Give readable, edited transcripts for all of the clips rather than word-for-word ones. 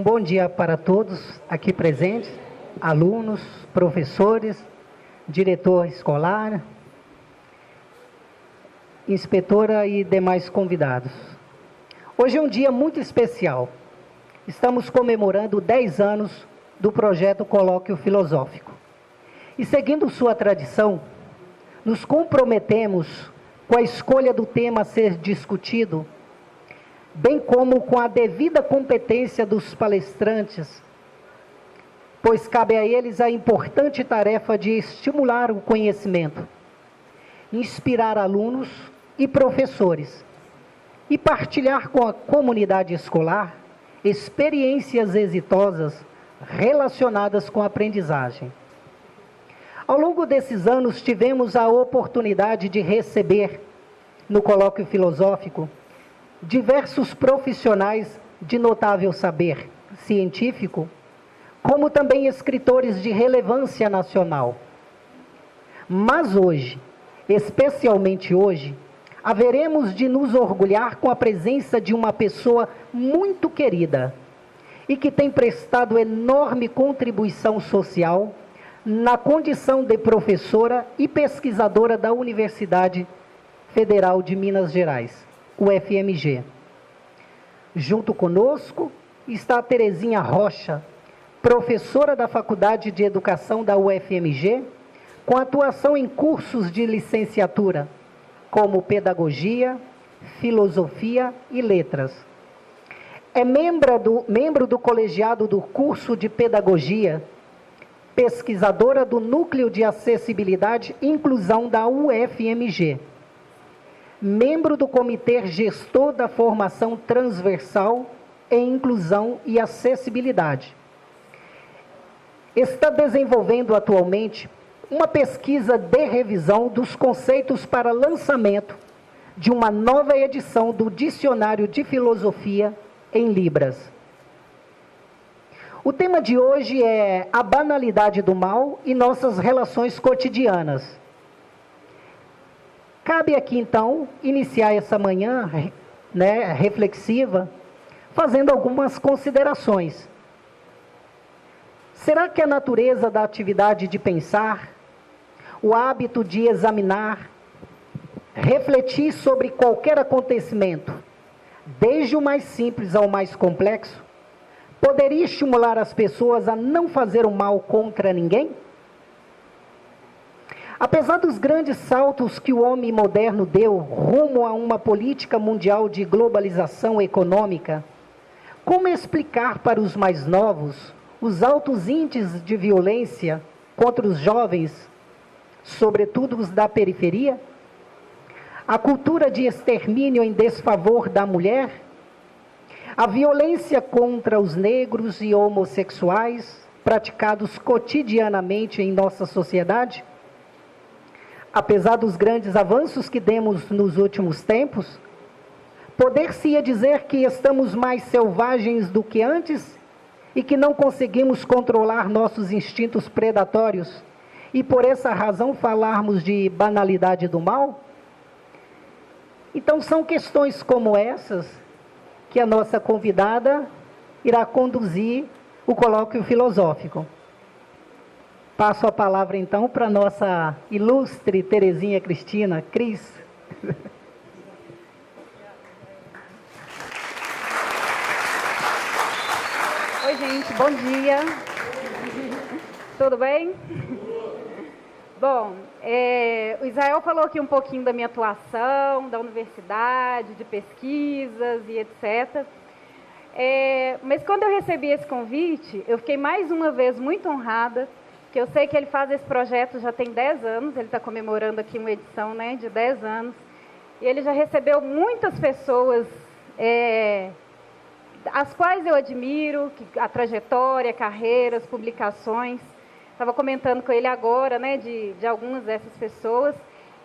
Bom dia para todos aqui presentes, alunos, professores, diretor escolar, inspetora e demais convidados. Hoje é um dia muito especial. Estamos comemorando 10 anos do projeto Colóquio Filosófico. E seguindo sua tradição, nos comprometemos com a escolha do tema a ser discutido, bem como com a devida competência dos palestrantes, pois cabe a eles a importante tarefa de estimular o conhecimento, inspirar alunos e professores, e partilhar com a comunidade escolar experiências exitosas relacionadas com a aprendizagem. Ao longo desses anos, tivemos a oportunidade de receber, no colóquio filosófico, diversos profissionais de notável saber científico, como também escritores de relevância nacional. Mas hoje, especialmente hoje, haveremos de nos orgulhar com a presença de uma pessoa muito querida e que tem prestado enorme contribuição social na condição de professora e pesquisadora da Universidade Federal de Minas Gerais, UFMG. Junto conosco está a Terezinha Rocha, professora da Faculdade de Educação da UFMG, com atuação em cursos de licenciatura, como Pedagogia, Filosofia e Letras. É membro do colegiado do curso de Pedagogia, pesquisadora do Núcleo de Acessibilidade e Inclusão da UFMG, membro do Comitê Gestor da Formação Transversal em Inclusão e Acessibilidade. Está desenvolvendo atualmente uma pesquisa de revisão dos conceitos para lançamento de uma nova edição do Dicionário de Filosofia em Libras. O tema de hoje é a banalidade do mal e nossas relações cotidianas. Cabe aqui, então, iniciar essa manhã reflexiva, fazendo algumas considerações. Será que a natureza da atividade de pensar, o hábito de examinar, refletir sobre qualquer acontecimento, desde o mais simples ao mais complexo, poderia estimular as pessoas a não fazer o mal contra ninguém? Apesar dos grandes saltos que o homem moderno deu rumo a uma política mundial de globalização econômica, como explicar para os mais novos os altos índices de violência contra os jovens, sobretudo os da periferia? A cultura de extermínio em desfavor da mulher? A violência contra os negros e homossexuais, praticados cotidianamente em nossa sociedade? Apesar dos grandes avanços que demos nos últimos tempos, poder-se-ia dizer que estamos mais selvagens do que antes e que não conseguimos controlar nossos instintos predatórios e por essa razão falarmos de banalidade do mal? Então são questões como essas que a nossa convidada irá conduzir o colóquio filosófico. Passo a palavra então para a nossa ilustre Terezinha Cristina, Cris. Oi, gente, bom dia. Tudo bem? Bom, o Israel falou aqui um pouquinho da minha atuação, da universidade, de pesquisas e etc. Mas quando eu recebi esse convite, eu fiquei mais uma vez muito honrada, que eu sei que ele faz esse projeto já tem 10 anos, ele está comemorando aqui uma edição, né, de 10 anos, e ele já recebeu muitas pessoas, as quais eu admiro, a trajetória, carreiras, publicações. Estava comentando com ele agora, né, de algumas dessas pessoas,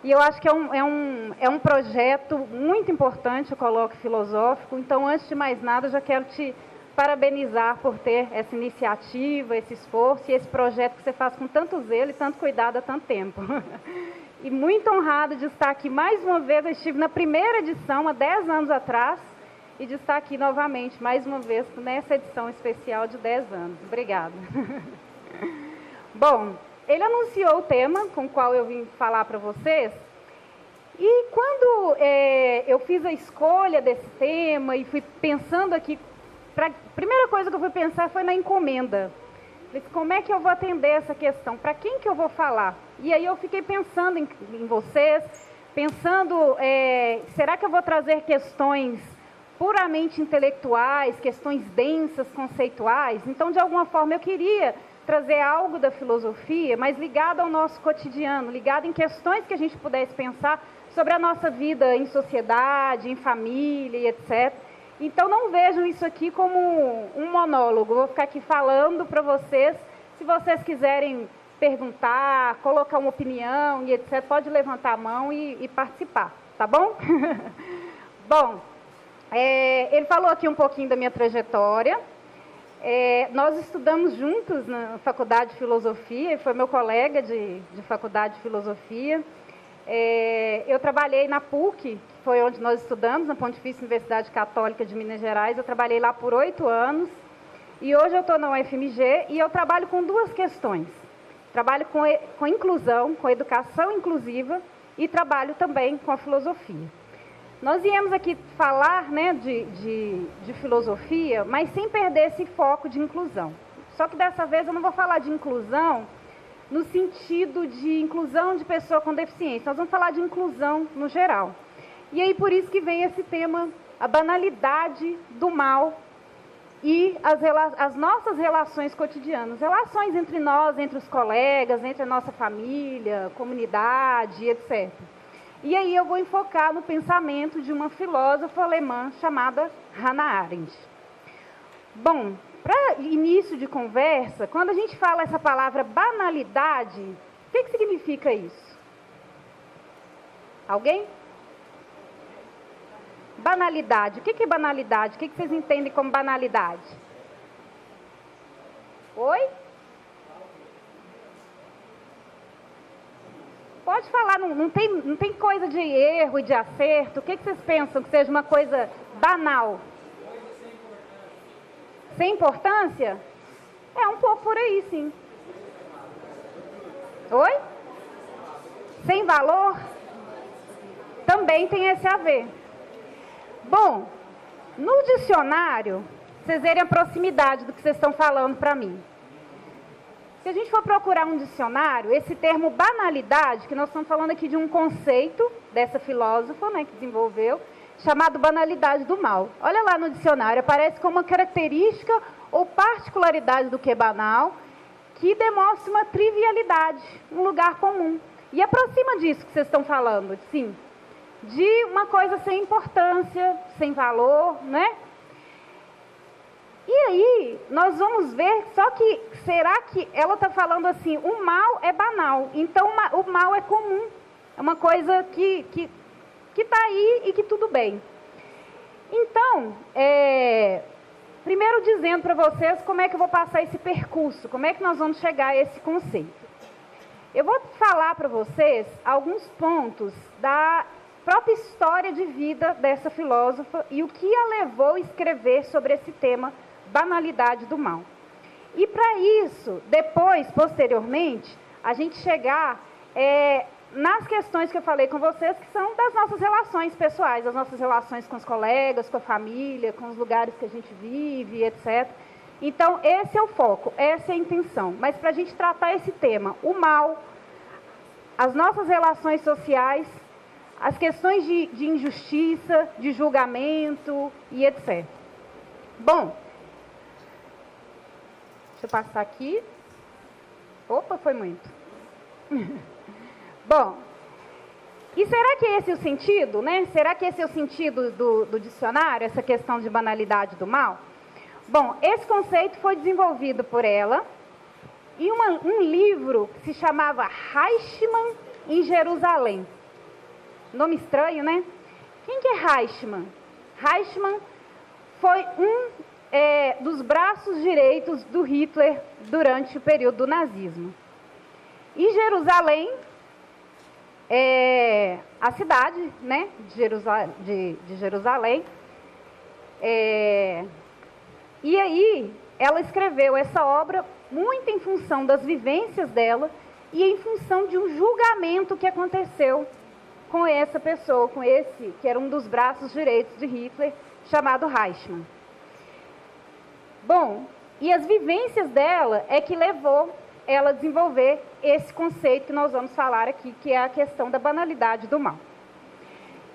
e eu acho que é um projeto muito importante, o Colóquio Filosófico. Então, antes de mais nada, eu já quero te parabenizar por ter essa iniciativa, esse esforço e esse projeto que você faz com tanto zelo e tanto cuidado há tanto tempo. E muito honrado de estar aqui mais uma vez. Eu estive na primeira edição, há 10 anos atrás, e de estar aqui novamente, mais uma vez, nessa edição especial de 10 anos. Obrigada. Bom, ele anunciou o tema com o qual eu vim falar para vocês, e quando eu fiz a escolha desse tema e fui pensando aqui, a primeira coisa que eu fui pensar foi na encomenda. Falei, como é que eu vou atender essa questão? Para quem que eu vou falar? E aí eu fiquei pensando em vocês, pensando, será que eu vou trazer questões puramente intelectuais, questões densas, conceituais? Então, de alguma forma, eu queria trazer algo da filosofia, mas ligado ao nosso cotidiano, ligado em questões que a gente pudesse pensar sobre a nossa vida em sociedade, em família e etc. Então, não vejam isso aqui como um monólogo. Eu vou ficar aqui falando para vocês. Se vocês quiserem perguntar, colocar uma opinião e etc., pode levantar a mão e participar, tá bom? Bom, ele falou aqui um pouquinho da minha trajetória. Nós estudamos juntos na Faculdade de Filosofia, ele foi meu colega de Faculdade de Filosofia. Eu trabalhei na PUC, que foi onde nós estudamos, na Pontifícia Universidade Católica de Minas Gerais. Eu trabalhei lá por 8 anos e hoje eu estou na UFMG e eu trabalho com duas questões. Trabalho com inclusão, com educação inclusiva e trabalho também com a filosofia. Nós viemos aqui falar, né, de filosofia, mas sem perder esse foco de inclusão. Só que dessa vez eu não vou falar de inclusão no sentido de inclusão de pessoa com deficiência. Nós vamos falar de inclusão no geral. E aí por isso que vem esse tema, a banalidade do mal e as nossas relações cotidianas. Relações entre nós, entre os colegas, entre a nossa família, comunidade, etc. E aí eu vou enfocar no pensamento de uma filósofa alemã chamada Hannah Arendt. Bom, para início de conversa, quando a gente fala essa palavra banalidade, o que significa isso? Alguém? Banalidade. O que é banalidade? O que vocês entendem como banalidade? Oi? Pode falar, não tem coisa de erro e de acerto. O que vocês pensam que seja uma coisa banal? Sem importância? É um pouco por aí, sim. Oi? Sem valor? também tem esse a ver. Bom, no dicionário, vocês verem a proximidade do que vocês estão falando para mim. Se a gente for procurar um dicionário, esse termo banalidade, que nós estamos falando aqui de um conceito dessa filósofa, né, que desenvolveu, chamado banalidade do mal. Olha lá no dicionário, aparece como uma característica ou particularidade do que é banal, que demonstra uma trivialidade, um lugar comum. E aproxima disso que vocês estão falando, sim, de uma coisa sem importância, sem valor, né? E aí, nós vamos ver, só que, será que ela está falando assim, o mal é banal, então o mal é comum, é uma coisa que está aí e que tudo bem. Então, primeiro dizendo para vocês como é que eu vou passar esse percurso, como é que nós vamos chegar a esse conceito. Eu vou falar para vocês alguns pontos da própria história de vida dessa filósofa e o que a levou a escrever sobre esse tema, banalidade do mal. E para isso, depois, posteriormente, a gente chegar nas questões que eu falei com vocês, que são das nossas relações pessoais, das nossas relações com os colegas, com a família, com os lugares que a gente vive, etc. Então, esse é o foco, essa é a intenção. Mas para a gente tratar esse tema, o mal, as nossas relações sociais, as questões de injustiça, de julgamento e etc. Bom, deixa eu passar aqui. Opa, foi muito. Bom, e será que esse é o sentido, né? Será que esse é o sentido do dicionário, essa questão de banalidade do mal? Bom, esse conceito foi desenvolvido por ela em um livro que se chamava Reichmann em Jerusalém. Nome estranho, né? Quem que é Reichmann? Reichmann foi dos braços direitos do Hitler durante o período do nazismo. E Jerusalém a cidade, né, de Jerusalém. E aí, ela escreveu essa obra muito em função das vivências dela e em função de um julgamento que aconteceu com essa pessoa, com esse, que era um dos braços direitos de Hitler, chamado Reichmann. Bom, e as vivências dela é que levou ela a desenvolver esse conceito que nós vamos falar aqui, que é a questão da banalidade do mal.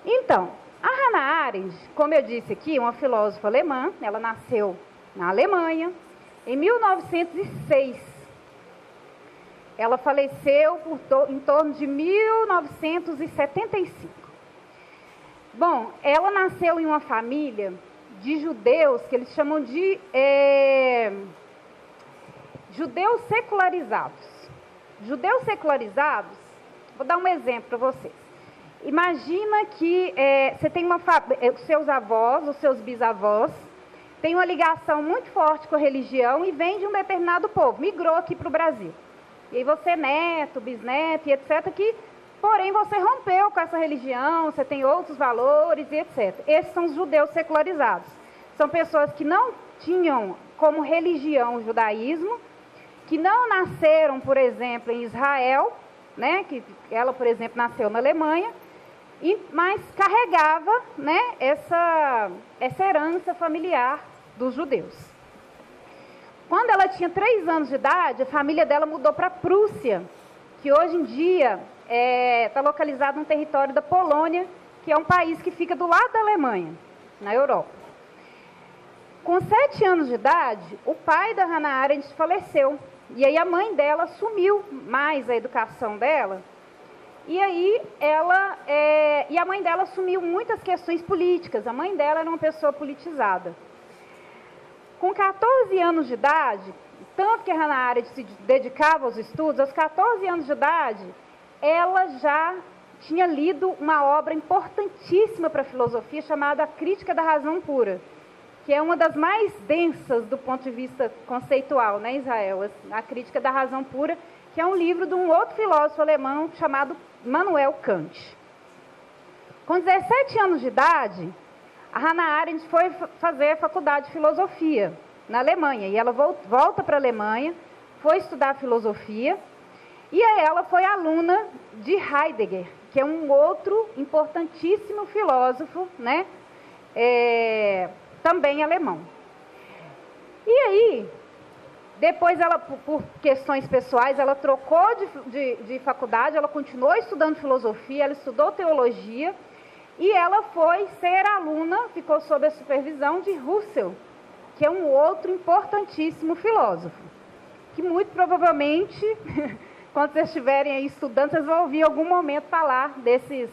Então, a Hannah Arendt, como eu disse aqui, uma filósofa alemã, ela nasceu na Alemanha em 1906. Ela faleceu em torno de 1975. Bom, ela nasceu em uma família de judeus, que eles chamam de judeus secularizados. Judeus secularizados, vou dar um exemplo para vocês. Imagina que você tem os seus avós, os seus bisavós, têm uma ligação muito forte com a religião e vem de um determinado povo, migrou aqui para o Brasil. E aí você é neto, bisneto e etc. que, porém, você rompeu com essa religião, você tem outros valores e etc. Esses são os judeus secularizados. São pessoas que não tinham como religião o judaísmo, que não nasceram, por exemplo, em Israel, né, que ela, por exemplo, nasceu na Alemanha, mas carregava, né, essa herança familiar dos judeus. Quando ela tinha 3 anos de idade, a família dela mudou para a Prússia, que hoje em dia está localizado no território da Polônia, que é um país que fica do lado da Alemanha, na Europa. Com 7 anos de idade, o pai da Hannah Arendt faleceu. E aí a mãe dela assumiu mais a educação dela. E aí e a mãe dela assumiu muitas questões políticas. A mãe dela era uma pessoa politizada. Com 14 anos de idade, tanto que a Hannah Arendt se dedicava aos estudos, aos 14 anos de idade, ela já tinha lido uma obra importantíssima para a filosofia chamada A Crítica da Razão Pura, que é uma das mais densas do ponto de vista conceitual, né, Israel? A Crítica da Razão Pura, que é um livro de um outro filósofo alemão chamado Immanuel Kant. Com 17 anos de idade, a Hannah Arendt foi fazer a faculdade de filosofia na Alemanha. E ela volta para a Alemanha, foi estudar filosofia, e aí ela foi aluna de Heidegger, que é um outro importantíssimo filósofo, né? Também alemão. E aí, depois ela, por questões pessoais, ela trocou de faculdade, ela continuou estudando filosofia, ela estudou teologia, e ela foi ser aluna, ficou sob a supervisão de Husserl, que é um outro importantíssimo filósofo, que muito provavelmente, quando vocês estiverem aí estudando, vocês vão ouvir em algum momento falar desses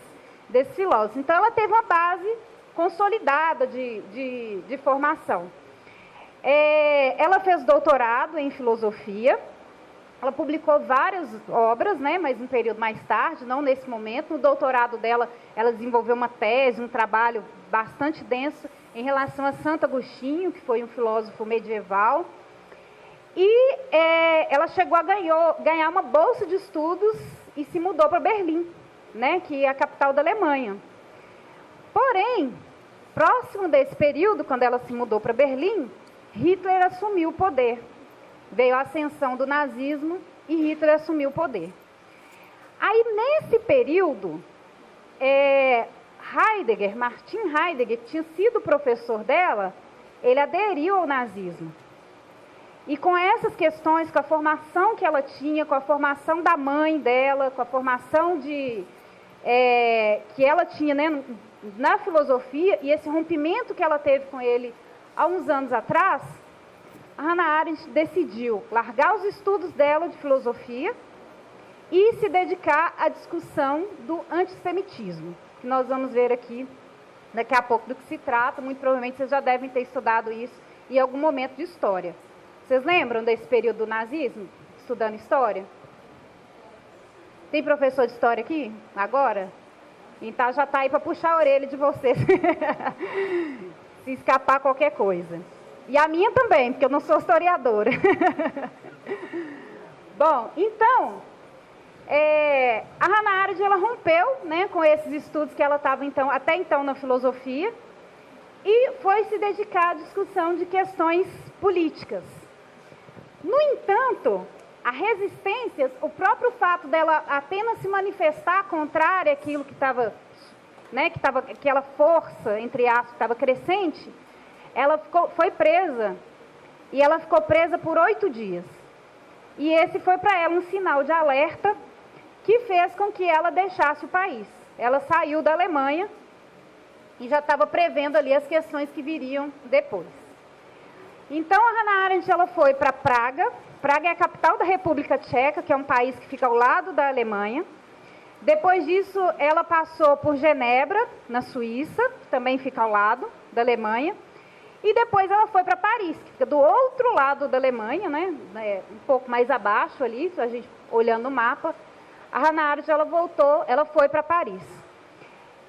filósofos. Então, ela teve uma base consolidada de formação. Ela fez doutorado em filosofia, ela publicou várias obras, né, mas um período mais tarde, não nesse momento. No doutorado dela, ela desenvolveu uma tese, um trabalho bastante denso em relação a Santo Agostinho, que foi um filósofo medieval. E ela chegou a ganhar uma bolsa de estudos e se mudou para Berlim, né, que é a capital da Alemanha. Porém, próximo desse período, quando ela se mudou para Berlim, Hitler assumiu o poder. Veio a ascensão do nazismo e Hitler assumiu o poder. Aí, nesse período, Martin Heidegger, que tinha sido professor dela, ele aderiu ao nazismo. E com essas questões, com a formação que ela tinha, com a formação da mãe dela, com a formação que ela tinha, né, na filosofia, e esse rompimento que ela teve com ele há uns anos atrás, a Hannah Arendt decidiu largar os estudos dela de filosofia e se dedicar à discussão do antissemitismo, que nós vamos ver aqui daqui a pouco do que se trata. Muito provavelmente vocês já devem ter estudado isso em algum momento de história. Vocês lembram desse período do nazismo, estudando história? Tem professor de história aqui, agora? Então já está aí para puxar a orelha de vocês, se escapar qualquer coisa. E a minha também, porque eu não sou historiadora. Bom, então, a Hannah Arendt, ela rompeu, né, com esses estudos que ela estava até então na filosofia e foi se dedicar à discussão de questões políticas. No entanto, a resistência, o próprio fato dela apenas se manifestar contrária àquilo que estava, né, aquela força, entre aspas, estava crescente, ela foi presa, e ela ficou presa por 8 dias. E esse foi para ela um sinal de alerta que fez com que ela deixasse o país. Ela saiu da Alemanha e já estava prevendo ali as questões que viriam depois. Então, a Hannah Arendt, ela foi para Praga. Praga é a capital da República Tcheca, que é um país que fica ao lado da Alemanha. Depois disso, ela passou por Genebra, na Suíça, que também fica ao lado da Alemanha. E depois ela foi para Paris, que fica do outro lado da Alemanha, né? Um pouco mais abaixo ali, a gente olhando o mapa. A Hannah Arendt, ela foi para Paris.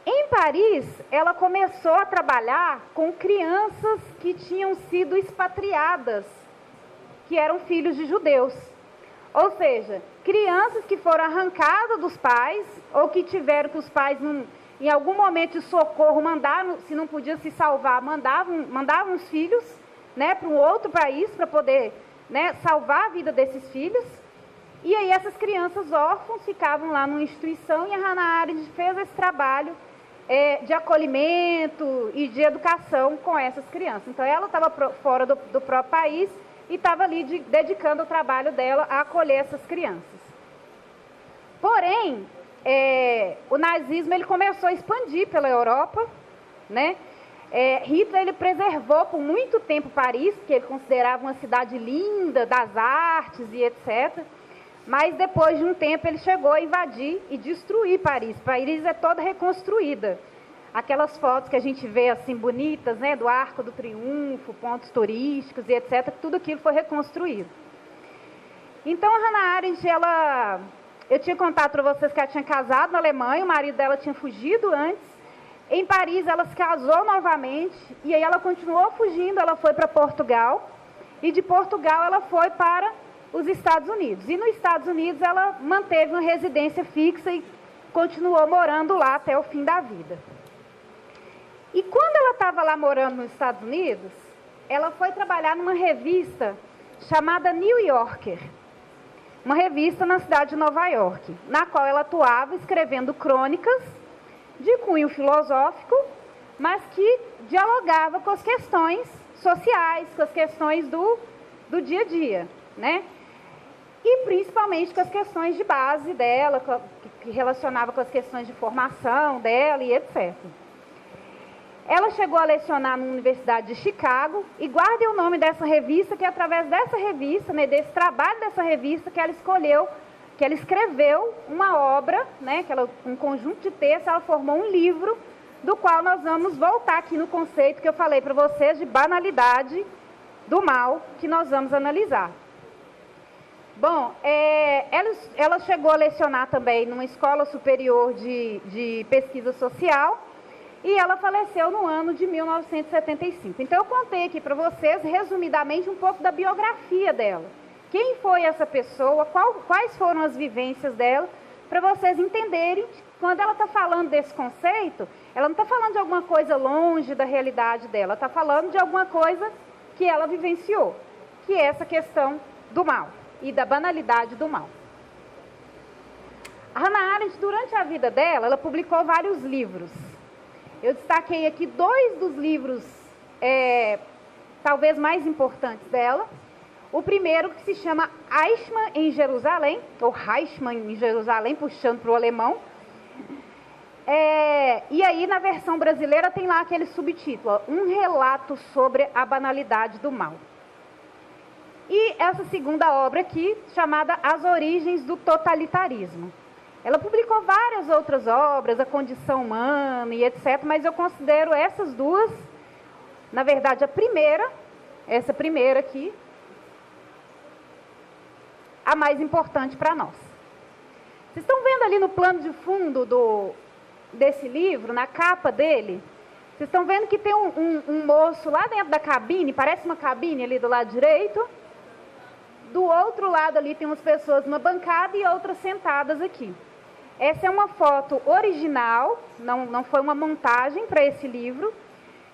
Em Paris, ela começou a trabalhar com crianças que tinham sido expatriadas, que eram filhos de judeus. Ou seja, crianças que foram arrancadas dos pais, ou que tiveram que os pais, em algum momento de socorro, mandaram, se não podia se salvar, mandavam os filhos, né, para um outro país para poder, né, salvar a vida desses filhos. E aí essas crianças órfãos ficavam lá numa instituição e a Hannah Arendt fez esse trabalho de acolhimento e de educação com essas crianças. Então ela estava fora do próprio país e estava ali dedicando o trabalho dela a acolher essas crianças. Porém, o nazismo ele começou a expandir pela Europa, né? Hitler ele preservou por muito tempo Paris, porque ele considerava uma cidade linda, das artes e etc. Mas depois de um tempo ele chegou a invadir e destruir Paris. Paris é toda reconstruída. Aquelas fotos que a gente vê assim bonitas, né, do Arco do Triunfo, pontos turísticos e etc., tudo aquilo foi reconstruído. Então a Hannah Arendt, eu tinha contado para vocês que ela tinha casado na Alemanha, o marido dela tinha fugido antes. Em Paris ela se casou novamente e aí ela continuou fugindo, ela foi para Portugal e de Portugal ela foi para os Estados Unidos. E nos Estados Unidos ela manteve uma residência fixa e continuou morando lá até o fim da vida. E quando ela estava lá morando nos Estados Unidos, ela foi trabalhar numa revista chamada New Yorker. uma revista na cidade de Nova York, na qual ela atuava escrevendo crônicas de cunho filosófico, mas que dialogava com as questões sociais, com as questões do dia a dia, né? E principalmente com as questões de base dela, que relacionava com as questões de formação dela e etc. Ela chegou a lecionar na Universidade de Chicago, e guardem o nome dessa revista, que é através dessa revista, né, desse trabalho dessa revista, que ela escolheu, que ela escreveu uma obra, né, um conjunto de textos, ela formou um livro, do qual nós vamos voltar aqui no conceito que eu falei para vocês de banalidade do mal, que nós vamos analisar. Bom, ela chegou a lecionar também numa escola superior de pesquisa social, e ela faleceu no ano de 1975. Então, eu contei aqui para vocês, resumidamente, um pouco da biografia dela. Quem foi essa pessoa, quais foram as vivências dela, para vocês entenderem, quando ela está falando desse conceito, ela não está falando de alguma coisa longe da realidade dela, está falando de alguma coisa que ela vivenciou, que é essa questão do mal e da banalidade do mal. A Hannah Arendt, durante a vida dela, ela publicou vários livros. Eu destaquei aqui 2 dos livros, talvez mais importantes dela. O primeiro, que se chama Eichmann em Jerusalém, ou Eichmann em Jerusalém, puxando para o alemão. E aí, na versão brasileira, tem lá aquele subtítulo, Um Relato sobre a Banalidade do Mal. E essa segunda obra aqui, chamada As Origens do Totalitarismo. Ela publicou várias outras obras, A Condição Humana e etc., mas eu considero essas duas, na verdade, essa primeira aqui, a mais importante para nós. Vocês estão vendo ali no plano de fundo desse livro, na capa dele, vocês estão vendo que tem um moço lá dentro da cabine, parece uma cabine ali do lado direito. Do outro lado ali tem umas pessoas numa bancada e outras sentadas aqui. Essa é uma foto original, não foi uma montagem para esse livro,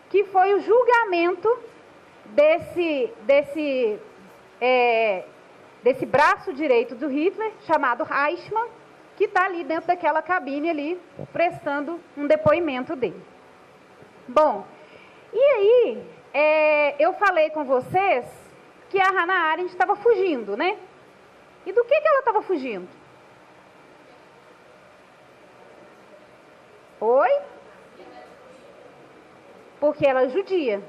que foi o julgamento desse braço direito do Hitler, chamado Eichmann, que está ali dentro daquela cabine ali, prestando um depoimento dele. Bom, e aí, eu falei com vocês que a Hannah Arendt estava fugindo, né? E do que ela estava fugindo? Oi? Porque ela é judia.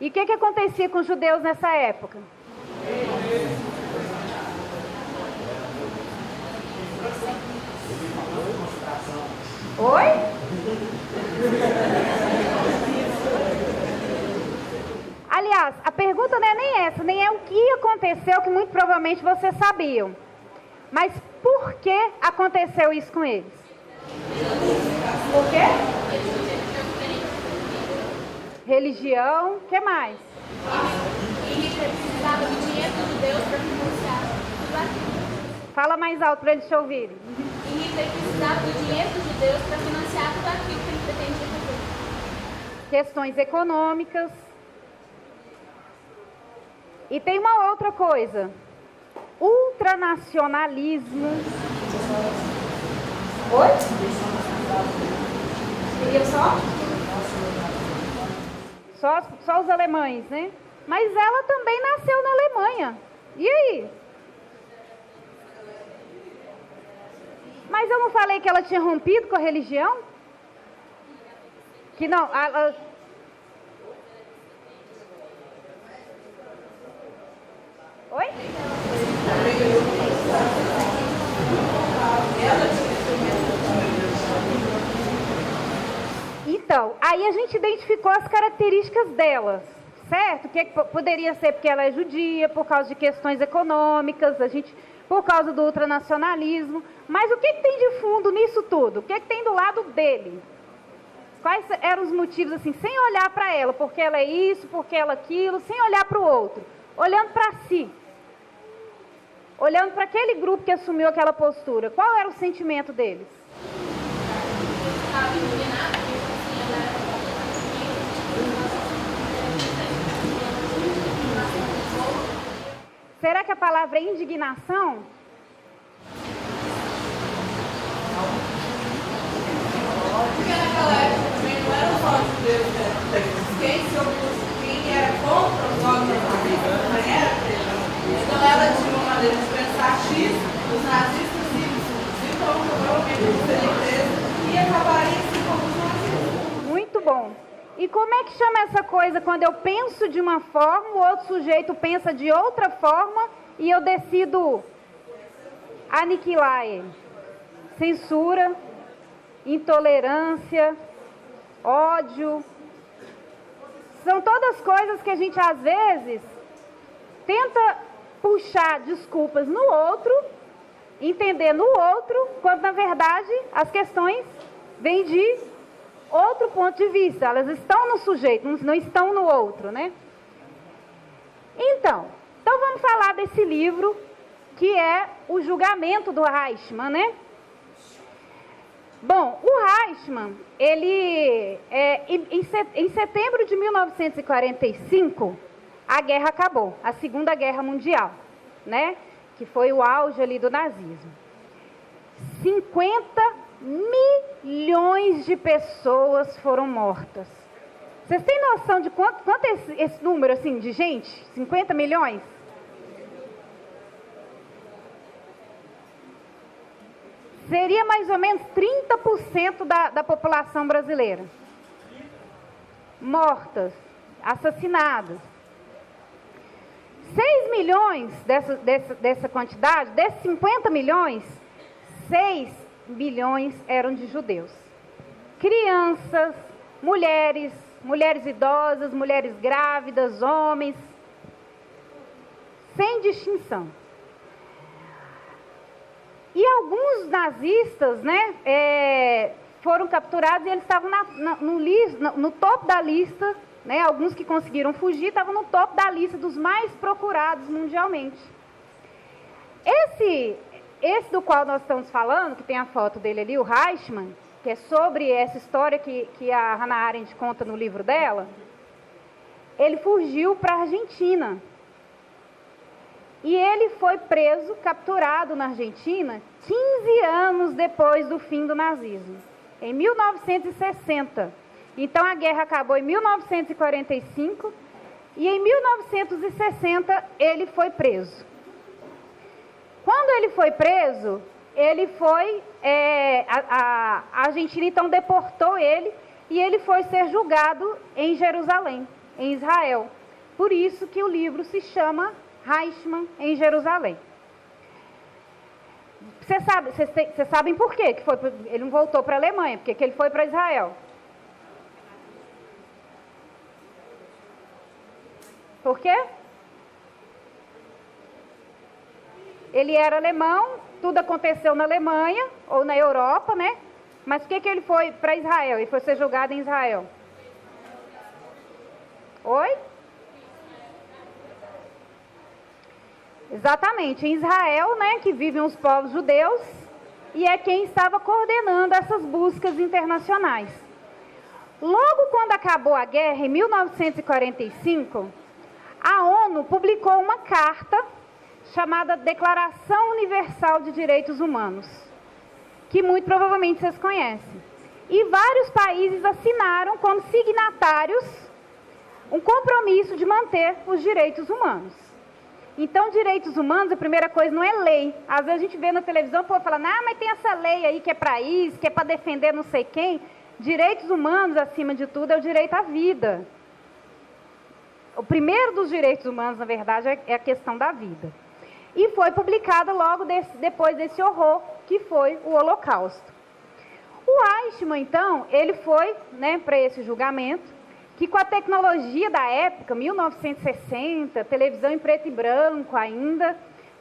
E o que acontecia com os judeus nessa época? Oi? Aliás, a pergunta não é nem essa, nem é o que aconteceu, que muito provavelmente vocês sabiam. Mas por que aconteceu isso com eles? Por quê? Religião, o que mais? Fala mais alto para eles te ouvirem. E Hitler precisava do dinheiro dos judeus para financiar tudo aquilo que ele pretendia fazer. Questões econômicas. E tem uma outra coisa. Ultranacionalismo. Oi? Seria só os alemães, né? Mas ela também nasceu na Alemanha. E aí? Mas eu não falei que ela tinha rompido com a religião? Que não... Oi? Então, aí a gente identificou as características delas, certo? Que poderia ser porque ela é judia, por causa de questões econômicas, por causa do ultranacionalismo. Mas o que tem de fundo nisso tudo? O que tem do lado dele? Quais eram os motivos, assim, sem olhar para ela, porque ela é isso, porque ela é aquilo, sem olhar para o outro, olhando para si, olhando para aquele grupo que assumiu aquela postura. Qual era o sentimento deles? Será que a palavra palavra indignação? Porque naquela época também não eram só os judeus que eram quem era contra os dogmas da vida, também era cristão. Então ela tinha uma maneira de pensar X, os nazistas Y. Então provavelmente não seria presa e acabaria assim como os nazistas. Muito bom. E como é que chama essa coisa quando eu penso de uma forma, o outro sujeito pensa de outra forma e eu decido aniquilar ele? Censura, intolerância, ódio. São todas coisas que a gente às vezes tenta puxar desculpas no outro, entender no outro, quando na verdade as questões vêm de outro ponto de vista, elas estão no sujeito, não estão no outro, né? Então vamos falar desse livro que é O Julgamento do Eichmann, né? Bom, o Eichmann, ele, em setembro de 1945, a guerra acabou, a Segunda Guerra Mundial, né? Que foi o auge ali do nazismo. 50 milhões de pessoas foram mortas. Vocês têm noção de quanto é esse número assim, de gente? 50 milhões? Seria mais ou menos 30% da população brasileira. Mortas, assassinadas. 6 milhões dessa quantidade, desses 50 milhões, 6 milhões eram de judeus. Crianças, mulheres idosas, mulheres grávidas, homens, sem distinção. E alguns nazistas, né, foram capturados e eles estavam no topo da lista, né, alguns que conseguiram fugir estavam no topo da lista dos mais procurados mundialmente. Esse do qual nós estamos falando, que tem a foto dele ali, o Eichmann, que é sobre essa história que a Hannah Arendt conta no livro dela, ele fugiu para a Argentina. E ele foi preso, capturado na Argentina, 15 anos depois do fim do nazismo, em 1960. Então a guerra acabou em 1945 e em 1960 ele foi preso. Quando ele foi preso, a Argentina então deportou ele e ele foi ser julgado em Jerusalém, em Israel. Por isso que o livro se chama Eichmann em Jerusalém. Vocês sabem por quê? Ele não voltou para a Alemanha, porque que ele foi para Israel? Por quê? Ele era alemão, tudo aconteceu na Alemanha, ou na Europa, né? Mas por que ele foi para Israel? Ele foi ser julgado em Israel. Oi? Exatamente, em Israel, né, que vivem os povos judeus, e é quem estava coordenando essas buscas internacionais. Logo quando acabou a guerra, em 1945, a ONU publicou uma carta chamada Declaração Universal de Direitos Humanos, que muito provavelmente vocês conhecem. E vários países assinaram como signatários um compromisso de manter os direitos humanos. Então, direitos humanos, a primeira coisa, não é lei. Às vezes a gente vê na televisão, o povo falando, mas tem essa lei aí que é para isso, que é para defender não sei quem. Direitos humanos, acima de tudo, é o direito à vida. O primeiro dos direitos humanos, na verdade, é a questão da vida. E foi publicada logo depois desse horror, que foi o Holocausto. O Eichmann, então, ele foi, né, para esse julgamento, que com a tecnologia da época, 1960, televisão em preto e branco ainda,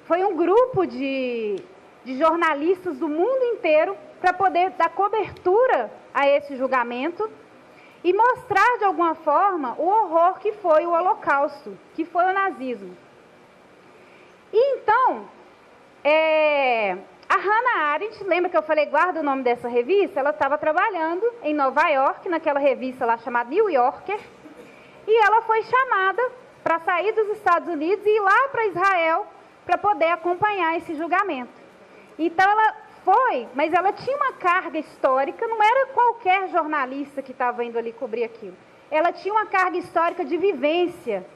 foi um grupo de jornalistas do mundo inteiro para poder dar cobertura a esse julgamento e mostrar de alguma forma o horror que foi o Holocausto, que foi o nazismo. E então, a Hannah Arendt, lembra que eu falei, guarda o nome dessa revista? Ela estava trabalhando em Nova York, naquela revista lá chamada New Yorker, e ela foi chamada para sair dos Estados Unidos e ir lá para Israel para poder acompanhar esse julgamento. Então ela foi, mas ela tinha uma carga histórica, não era qualquer jornalista que estava indo ali cobrir aquilo. Ela tinha uma carga histórica de vivência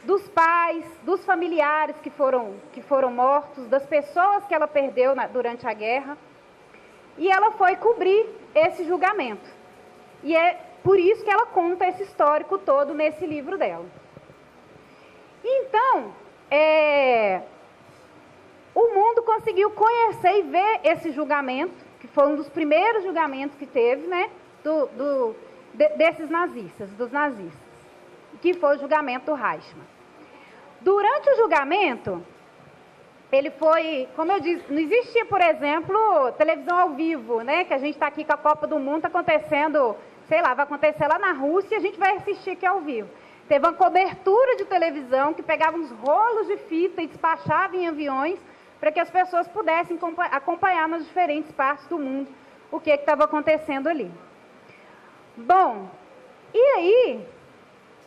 dos pais, dos familiares que foram mortos, das pessoas que ela perdeu durante a guerra. E ela foi cobrir esse julgamento. E é por isso que ela conta esse histórico todo nesse livro dela. Então, o mundo conseguiu conhecer e ver esse julgamento, que foi um dos primeiros julgamentos que teve, né, desses nazistas, dos nazistas, que foi o julgamento do Eichmann. Durante o julgamento, ele foi, como eu disse, não existia, por exemplo, televisão ao vivo, né, que a gente está aqui com a Copa do Mundo, está acontecendo, sei lá, vai acontecer lá na Rússia e a gente vai assistir aqui ao vivo. Teve uma cobertura de televisão que pegava uns rolos de fita e despachava em aviões para que as pessoas pudessem acompanhar nas diferentes partes do mundo o que estava acontecendo ali. Bom, e aí,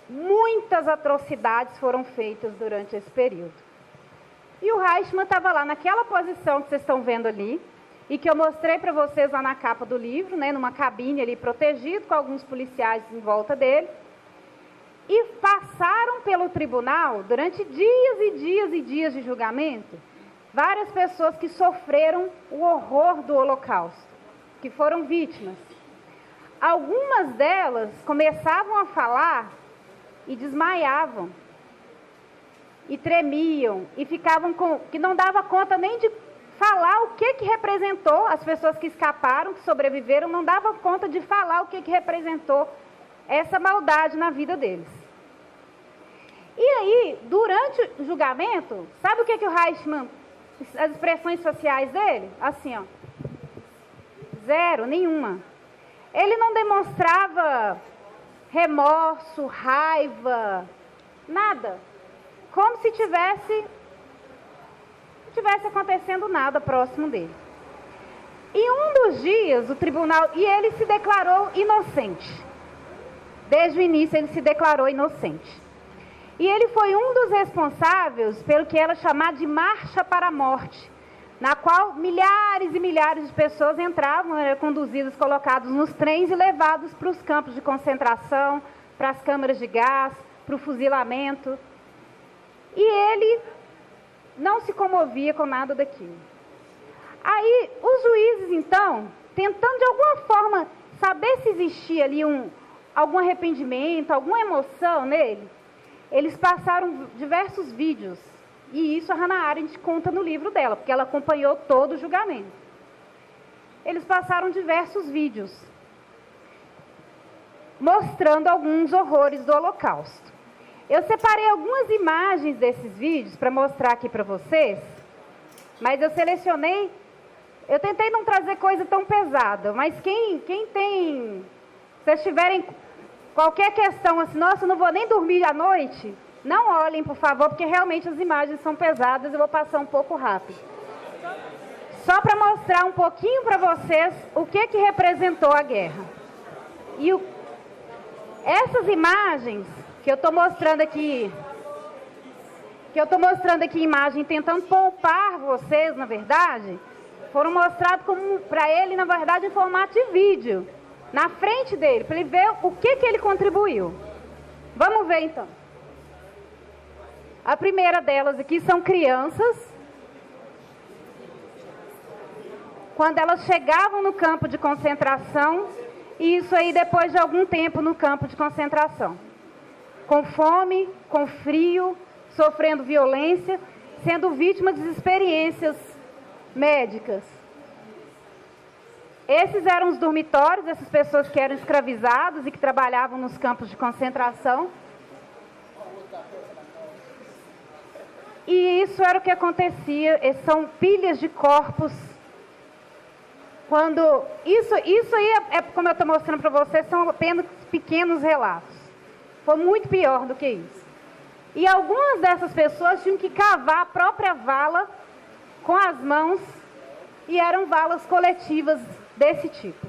muitas atrocidades foram feitas durante esse período. E o Eichmann estava lá naquela posição que vocês estão vendo ali, e que eu mostrei para vocês lá na capa do livro, né, numa cabine ali protegido, com alguns policiais em volta dele. E passaram pelo tribunal, durante dias e dias e dias de julgamento, várias pessoas que sofreram o horror do Holocausto, que foram vítimas. Algumas delas começavam a falar e desmaiavam, e tremiam, e ficavam que não dava conta nem de falar o que representou, as pessoas que escaparam, que sobreviveram, não davam conta de falar o que representou essa maldade na vida deles. E aí, durante o julgamento, sabe o que o Eichmann, as expressões faciais dele? Assim, ó, zero, nenhuma. Ele não demonstrava remorso, raiva, nada. Como se tivesse acontecendo nada próximo dele. E um dos dias, o tribunal, e ele se declarou inocente. Desde o início ele se declarou inocente. E ele foi um dos responsáveis pelo que era chamado de Marcha para a Morte, na qual milhares e milhares de pessoas entravam, eram conduzidas, colocados nos trens e levados para os campos de concentração, para as câmaras de gás, para o fuzilamento. E ele não se comovia com nada daquilo. Aí, os juízes, então, tentando de alguma forma saber se existia ali algum arrependimento, alguma emoção nele, eles passaram diversos vídeos. E isso a Hannah Arendt conta no livro dela, porque ela acompanhou todo o julgamento. Eles passaram diversos vídeos mostrando alguns horrores do Holocausto. Eu separei algumas imagens desses vídeos para mostrar aqui para vocês, mas eu selecionei, eu tentei não trazer coisa tão pesada, mas quem tem, se vocês tiverem qualquer questão assim, nossa, eu não vou nem dormir à noite, não olhem, por favor, porque realmente as imagens são pesadas, eu vou passar um pouco rápido. Só para mostrar um pouquinho para vocês o que representou a guerra. E essas imagens que eu estou mostrando aqui, imagem, tentando poupar vocês, na verdade, foram mostrados para ele, na verdade, em formato de vídeo, na frente dele, para ele ver o que ele contribuiu. Vamos ver, então. A primeira delas aqui são crianças, quando elas chegavam no campo de concentração, e isso aí depois de algum tempo no campo de concentração. Com fome, com frio, sofrendo violência, sendo vítimas de experiências médicas. Esses eram os dormitórios dessas pessoas que eram escravizadas e que trabalhavam nos campos de concentração. E isso era o que acontecia, são pilhas de corpos. Quando isso aí, como eu estou mostrando para vocês, são apenas pequenos relatos. Foi muito pior do que isso. E algumas dessas pessoas tinham que cavar a própria vala com as mãos, e eram valas coletivas desse tipo.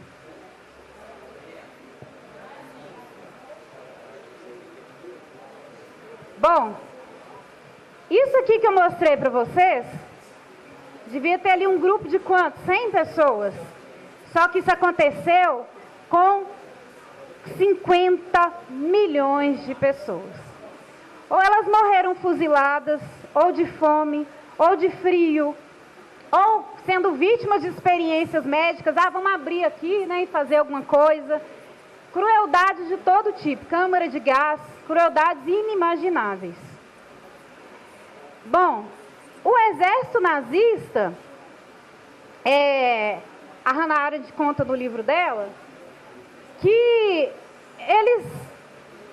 Bom, Isso aqui que eu mostrei para vocês, devia ter ali um grupo de quantos? 100 pessoas. Só que isso aconteceu com 50 milhões de pessoas. Ou elas morreram fuziladas, ou de fome, ou de frio, ou sendo vítimas de experiências médicas. Vamos abrir aqui, né, e fazer alguma coisa. Crueldades de todo tipo, câmara de gás, crueldades inimagináveis. Bom, o exército nazista, a Hannah Arendt conta no livro dela, que eles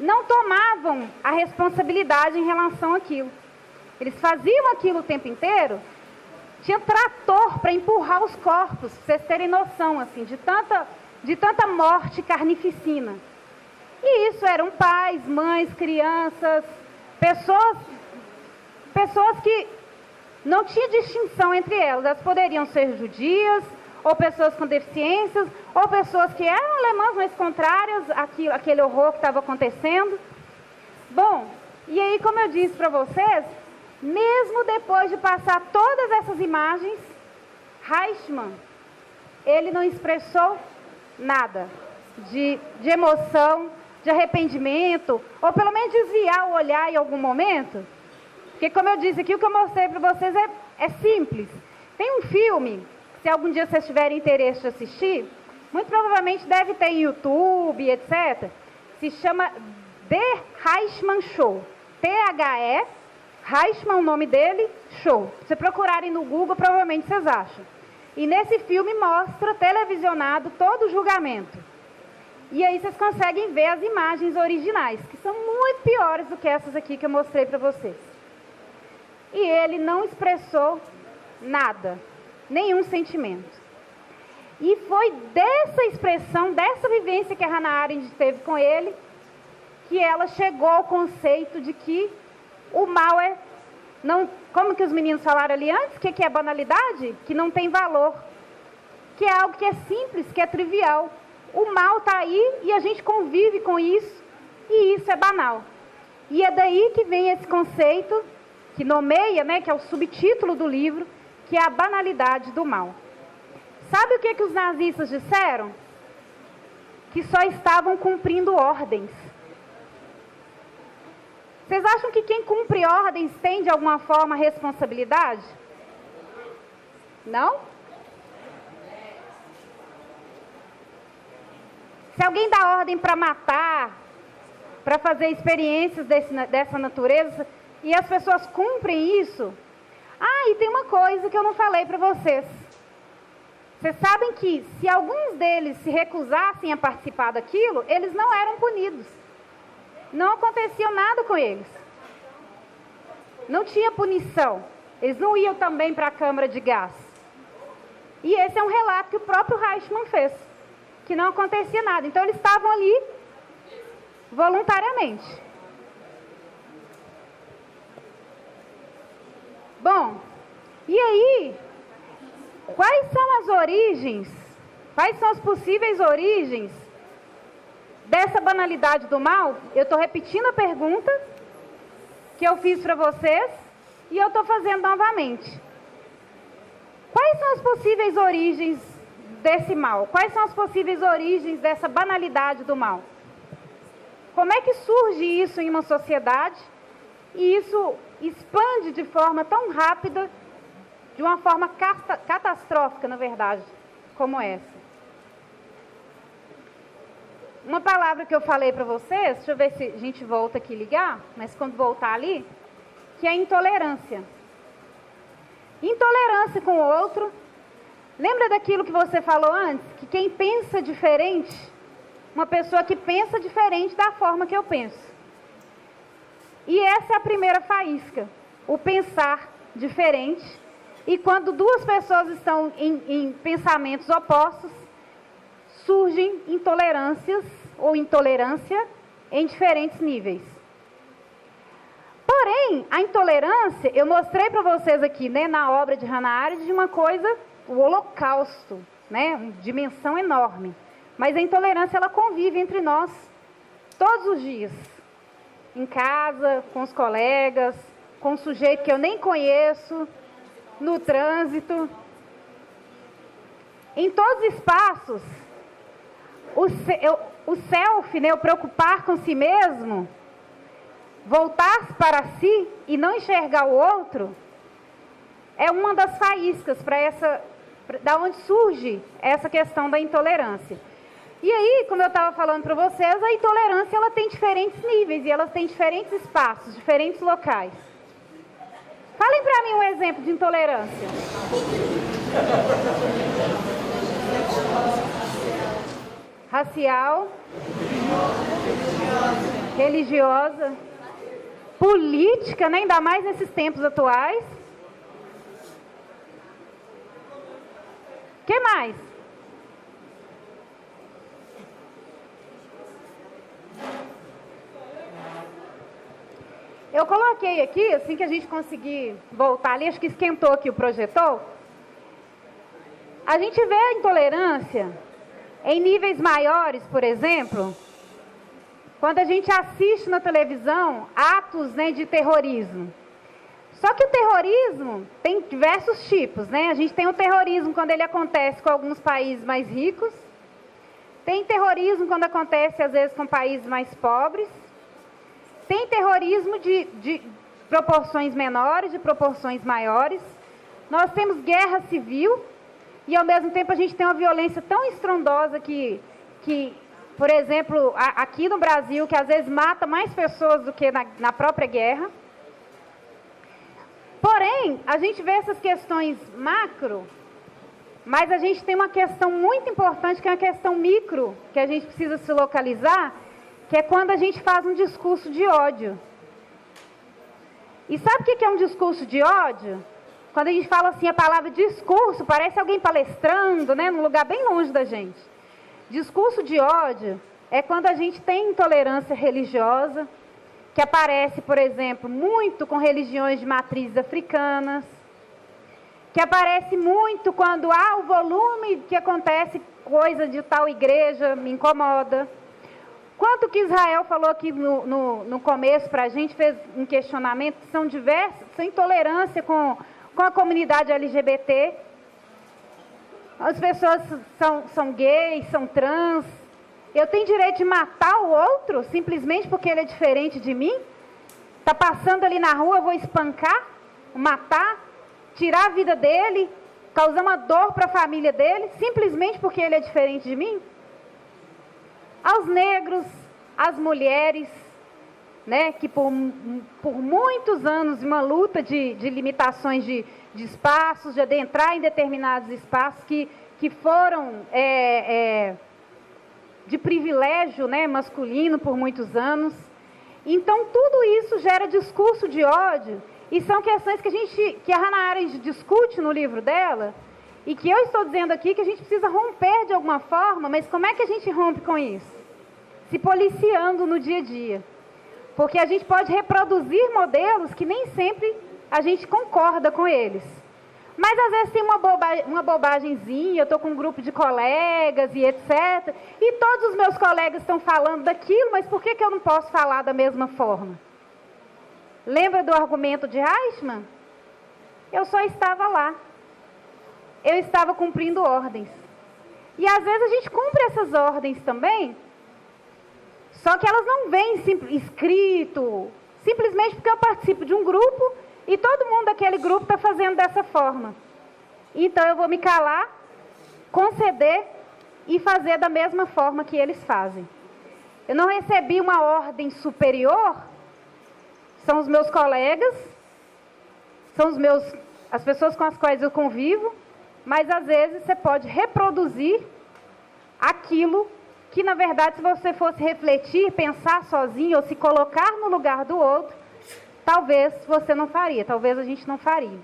não tomavam a responsabilidade em relação àquilo. Eles faziam aquilo o tempo inteiro. Tinha trator para empurrar os corpos, para vocês terem noção, assim, de tanta morte carnificina. E isso eram pais, mães, crianças, pessoas que não tinha distinção entre elas. Elas poderiam ser judias, ou pessoas com deficiências, ou pessoas que eram alemãs, mas contrárias àquele horror que estava acontecendo. Bom, e aí, como eu disse para vocês, mesmo depois de passar todas essas imagens, Eichmann, ele não expressou nada de emoção, de arrependimento, ou pelo menos desviar o olhar em algum momento. Porque, como eu disse aqui, o que eu mostrei para vocês é simples. Tem um filme, se algum dia vocês tiverem interesse de assistir, muito provavelmente deve ter em YouTube, etc. Se chama The Eichmann Show. T-H-E, Eichmann, o nome dele, Show. Se procurarem no Google, provavelmente vocês acham. E nesse filme mostra, televisionado, todo o julgamento. E aí vocês conseguem ver as imagens originais, que são muito piores do que essas aqui que eu mostrei para vocês. E ele não expressou nada, nenhum sentimento. E foi dessa expressão, dessa vivência que a Hannah Arendt teve com ele, que ela chegou ao conceito de que o mal é, não, como que os meninos falaram ali antes, que é banalidade? Que não tem valor, que é algo que é simples, que é trivial. O mal está aí e a gente convive com isso, e isso é banal. E é daí que vem esse conceito, que nomeia, né, que é o subtítulo do livro, que é a banalidade do mal. Sabe o que os nazistas disseram? Que só estavam cumprindo ordens. Vocês acham que quem cumpre ordens tem, de alguma forma, responsabilidade? Não? Se alguém dá ordem para matar, para fazer experiências dessa natureza, e as pessoas cumprem isso... e tem uma coisa que eu não falei para vocês. Vocês sabem que se alguns deles se recusassem a participar daquilo, eles não eram punidos. Não acontecia nada com eles. Não tinha punição. Eles não iam também para a câmara de gás. E esse é um relato que o próprio Eichmann fez, que não acontecia nada. Então eles estavam ali voluntariamente. Bom, e aí, quais são as origens, quais são as possíveis origens dessa banalidade do mal? Eu estou repetindo a pergunta que eu fiz para vocês e eu estou fazendo novamente. Quais são as possíveis origens desse mal? Quais são as possíveis origens dessa banalidade do mal? Como é que surge isso em uma sociedade e isso expande de forma tão rápida, de uma forma catastrófica, na verdade, como essa? Uma palavra que eu falei para vocês, deixa eu ver se a gente volta aqui ligar, mas quando voltar ali, que é intolerância. Intolerância com o outro. Lembra daquilo que você falou antes? Que quem pensa diferente, uma pessoa que pensa diferente da forma que eu penso. E essa é a primeira faísca, o pensar diferente. E quando duas pessoas estão em pensamentos opostos, surgem intolerâncias ou intolerância em diferentes níveis. Porém, a intolerância, eu mostrei para vocês aqui, né, na obra de Hannah Arendt, de uma coisa, o holocausto, né, uma dimensão enorme. Mas a intolerância, ela convive entre nós todos os dias. Em casa, com os colegas, com um sujeito que eu nem conheço, no trânsito. Em todos os espaços, o self, né, o preocupar com si mesmo, voltar para si e não enxergar o outro, é uma das faíscas da onde surge essa questão da intolerância. E aí, como eu estava falando para vocês, a intolerância ela tem diferentes níveis e ela tem diferentes espaços, diferentes locais. Falem para mim um exemplo de intolerância. Racial, religiosa, política, né? Ainda mais nesses tempos atuais. O que mais? Eu coloquei aqui, assim que a gente conseguir voltar ali, acho que esquentou aqui o projetor. A gente vê a intolerância em níveis maiores, por exemplo, quando a gente assiste na televisão atos, né, de terrorismo. Só que o terrorismo tem diversos tipos, né? A gente tem o terrorismo quando ele acontece com alguns países mais ricos. Tem terrorismo quando acontece, às vezes, com países mais pobres. Tem terrorismo de proporções menores, de proporções maiores. Nós temos guerra civil e, ao mesmo tempo, a gente tem uma violência tão estrondosa que por exemplo, aqui no Brasil, que às vezes mata mais pessoas do que na própria guerra. Porém, a gente vê essas questões macro, mas a gente tem uma questão muito importante, que é uma questão micro, que a gente precisa se localizar, que é quando a gente faz um discurso de ódio. E sabe o que é um discurso de ódio? Quando a gente fala assim a palavra discurso, parece alguém palestrando, né, num lugar bem longe da gente. Discurso de ódio é quando a gente tem intolerância religiosa, que aparece, por exemplo, muito com religiões de matrizes africanas, que aparece muito quando há o volume que acontece coisa de tal igreja, me incomoda. Quanto que Israel falou aqui no começo para a gente, fez um questionamento, são diversos, são intolerância com a comunidade LGBT. As pessoas são gays, são trans. Eu tenho direito de matar o outro simplesmente porque ele é diferente de mim? Está passando ali na rua, eu vou espancar, matar, tirar a vida dele, causar uma dor para a família dele, simplesmente porque ele é diferente de mim? Aos negros, às mulheres, né, que por muitos anos, uma luta de limitações de espaços, de adentrar em determinados espaços que foram de privilégio, né, masculino por muitos anos. Então, tudo isso gera discurso de ódio, e são questões que a Hannah Arendt discute no livro dela, e que eu estou dizendo aqui que a gente precisa romper de alguma forma, mas como é que a gente rompe com isso? Se policiando no dia a dia. Porque a gente pode reproduzir modelos que nem sempre a gente concorda com eles. Mas às vezes tem uma bobagemzinha, eu estou com um grupo de colegas e etc. E todos os meus colegas estão falando daquilo, mas por que eu não posso falar da mesma forma? Lembra do argumento de Eichmann? Eu só estava lá. Eu estava cumprindo ordens. E às vezes a gente cumpre essas ordens também, só que elas não vêm escrito, simplesmente porque eu participo de um grupo e todo mundo daquele grupo está fazendo dessa forma. Então eu vou me calar, conceder e fazer da mesma forma que eles fazem. Eu não recebi uma ordem superior, são os meus colegas, são as pessoas com as quais eu convivo, mas às vezes você pode reproduzir aquilo que, na verdade, se você fosse refletir, pensar sozinho ou se colocar no lugar do outro, talvez você não faria, talvez a gente não faria.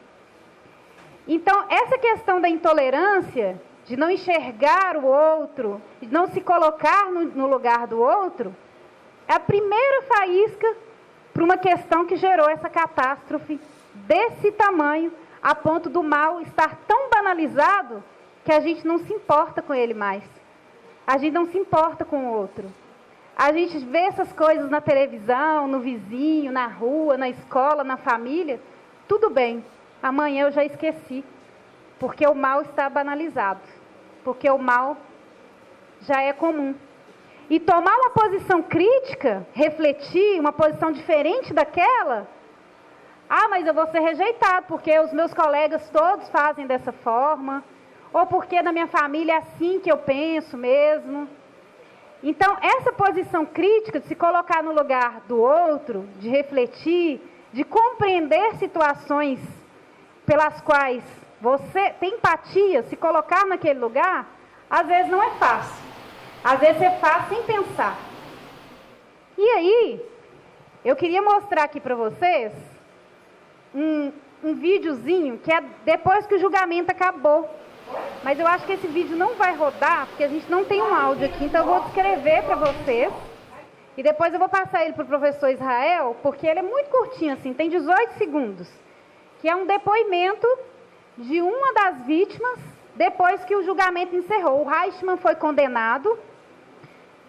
Então, essa questão da intolerância, de não enxergar o outro, de não se colocar no lugar do outro, é a primeira faísca para uma questão que gerou essa catástrofe desse tamanho, a ponto do mal estar tão banalizado que a gente não se importa com ele mais. A gente não se importa com o outro. a gente vê essas coisas na televisão, no vizinho, na rua, na escola, na família, tudo bem, amanhã eu já esqueci, porque o mal está banalizado, porque o mal já é comum. E tomar uma posição crítica, refletir, uma posição diferente daquela, mas eu vou ser rejeitado, porque os meus colegas todos fazem dessa forma, ou porque na minha família é assim que eu penso mesmo. Então, essa posição crítica, de se colocar no lugar do outro, de refletir, de compreender situações pelas quais você tem empatia, se colocar naquele lugar, às vezes não é fácil. Às vezes você faz sem pensar. E aí, eu queria mostrar aqui para vocês um videozinho que é depois que o julgamento acabou. Mas eu acho que esse vídeo não vai rodar, porque a gente não tem um áudio aqui, então eu vou descrever para vocês. E depois eu vou passar ele para o professor Israel, porque ele é muito curtinho, assim, tem 18 segundos. Que é um depoimento de uma das vítimas, depois que o julgamento encerrou. O Reichmann foi condenado,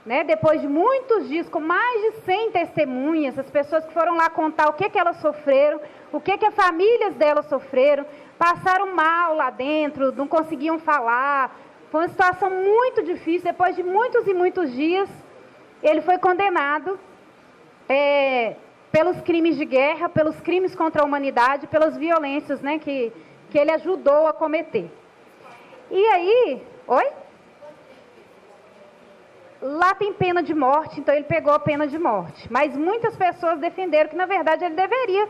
né, depois de muitos dias, com mais de 100 testemunhas, as pessoas que foram lá contar o que elas sofreram, o que as famílias delas sofreram, passaram mal lá dentro, não conseguiam falar. Foi uma situação muito difícil. Depois de muitos e muitos dias, ele foi condenado pelos crimes de guerra, pelos crimes contra a humanidade, pelas violências, né, que ele ajudou a cometer. E aí... Oi? Lá tem pena de morte, então ele pegou a pena de morte. Mas muitas pessoas defenderam que, na verdade, ele deveria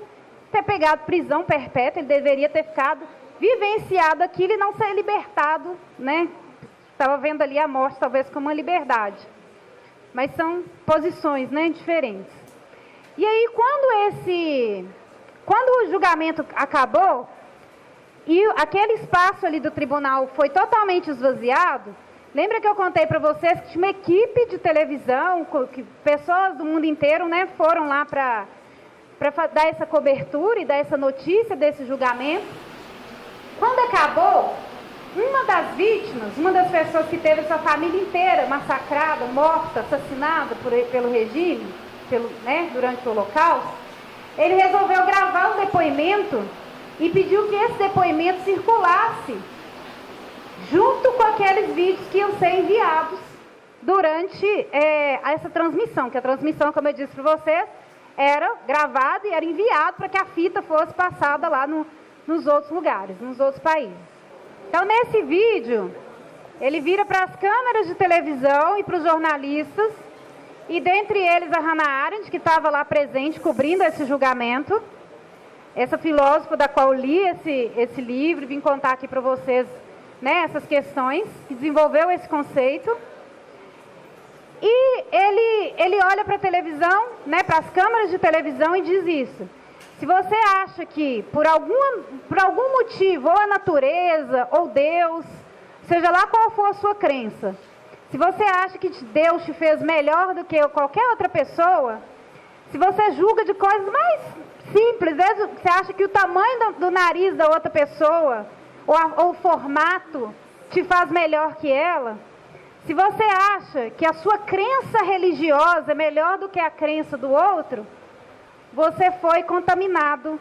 ter pegado prisão perpétua, ele deveria ter ficado vivenciado aquilo e não ser libertado, né? Estava vendo ali a morte, talvez, como uma liberdade. Mas são posições, né, diferentes. E aí, quando o julgamento acabou, e aquele espaço ali do tribunal foi totalmente esvaziado, lembra que eu contei para vocês que tinha uma equipe de televisão, que pessoas do mundo inteiro, né, foram lá para dar essa cobertura e dar essa notícia desse julgamento. Quando acabou, uma das vítimas, uma das pessoas que teve sua família inteira massacrada, morta, assassinada pelo regime, né, durante o Holocausto, ele resolveu gravar o depoimento e pediu que esse depoimento circulasse junto com aqueles vídeos que iam ser enviados durante essa transmissão, que a transmissão, como eu disse para vocês, era gravada e era enviado para que a fita fosse passada lá nos outros lugares, nos outros países. Então, nesse vídeo, ele vira para as câmeras de televisão e para os jornalistas, e dentre eles a Hannah Arendt, que estava lá presente, cobrindo esse julgamento, essa filósofa da qual eu li esse livro, e vim contar aqui para vocês, né, essas questões, que desenvolveu esse conceito. E ele olha para a televisão, né, para as câmeras de televisão e diz isso. Se você acha que por algum motivo, ou a natureza, ou Deus, seja lá qual for a sua crença, se você acha que Deus te fez melhor do que qualquer outra pessoa, se você julga de coisas mais simples, você acha que o tamanho do nariz da outra pessoa, ou o formato, te faz melhor que ela, se você acha que a sua crença religiosa é melhor do que a crença do outro, você foi contaminado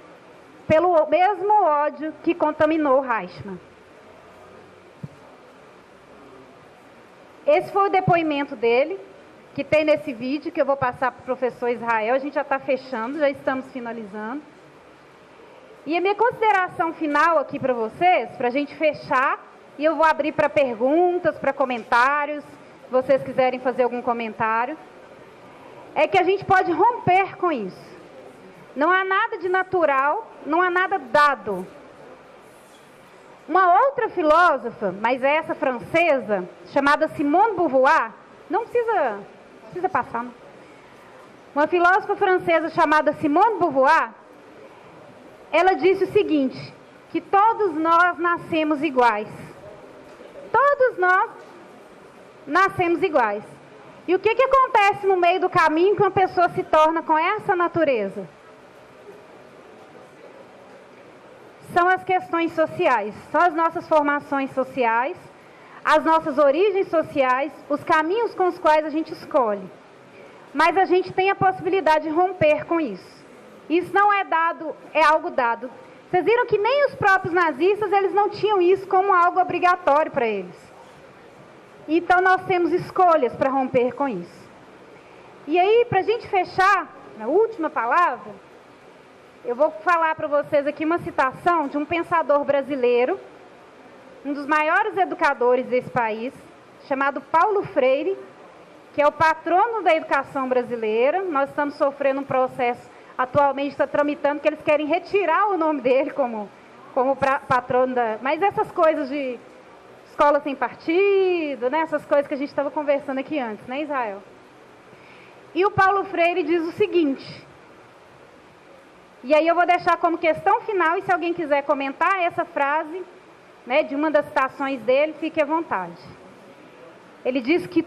pelo mesmo ódio que contaminou Reichmann. Esse foi o depoimento dele, que tem nesse vídeo, que eu vou passar para o professor Israel. A gente já está fechando, já estamos finalizando. E a minha consideração final aqui para vocês, para a gente fechar, e eu vou abrir para perguntas, para comentários, se vocês quiserem fazer algum comentário, é que a gente pode romper com isso. Não há nada de natural, não há nada dado. Uma outra filósofa, mas essa francesa, chamada Simone de Beauvoir, não precisa passar, não. Uma filósofa francesa chamada Simone de Beauvoir, ela disse o seguinte, que todos nós nascemos iguais. Todos nós nascemos iguais. E o que acontece no meio do caminho que uma pessoa se torna com essa natureza? São as questões sociais, são as nossas formações sociais, as nossas origens sociais, os caminhos com os quais a gente escolhe. mas a gente tem a possibilidade de romper com isso. Isso não é dado, é algo dado. Vocês viram que nem os próprios nazistas, eles não tinham isso como algo obrigatório para eles. Então, nós temos escolhas para romper com isso. E aí, para a gente fechar, na última palavra, eu vou falar para vocês aqui uma citação de um pensador brasileiro, um dos maiores educadores desse país, chamado Paulo Freire, que é o patrono da educação brasileira. Nós estamos sofrendo um processo, atualmente está tramitando, que eles querem retirar o nome dele como patrono da... Mas essas coisas de escola sem partido, né? Essas coisas que a gente estava conversando aqui antes, né, Israel? E o Paulo Freire diz o seguinte, e aí eu vou deixar como questão final, e se alguém quiser comentar essa frase, né, de uma das citações dele, fique à vontade. Ele diz que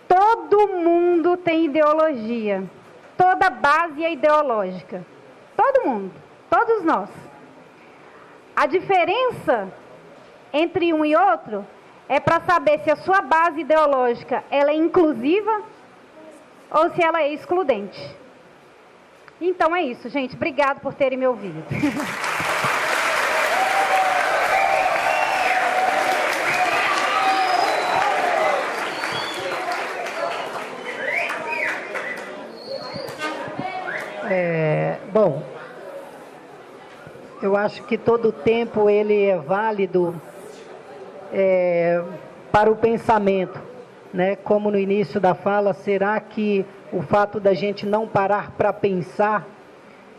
todo mundo tem ideologia, toda base é ideológica, todo mundo, todos nós. A diferença entre um e outro é para saber se a sua base ideológica ela é inclusiva ou se ela é excludente. Então é isso, gente. Obrigado por terem me ouvido. Bom, eu acho que todo tempo ele é válido para o pensamento, né? Como no início da fala, será que o fato da gente não parar para pensar,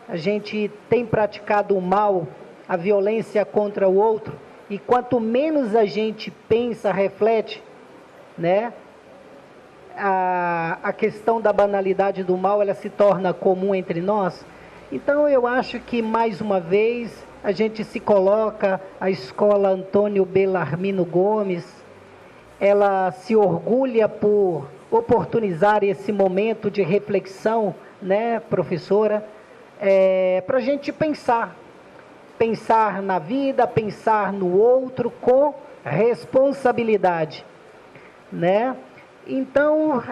a gente tem praticado o mal, a violência contra o outro, e quanto menos a gente pensa, reflete, né? A questão da banalidade do mal, ela se torna comum entre nós. Então eu acho que mais uma vez a gente se coloca, a escola Antônio Belarmino Gomes, ela se orgulha por oportunizar esse momento de reflexão, né, professora, para a gente pensar na vida, pensar no outro com responsabilidade, né? Então,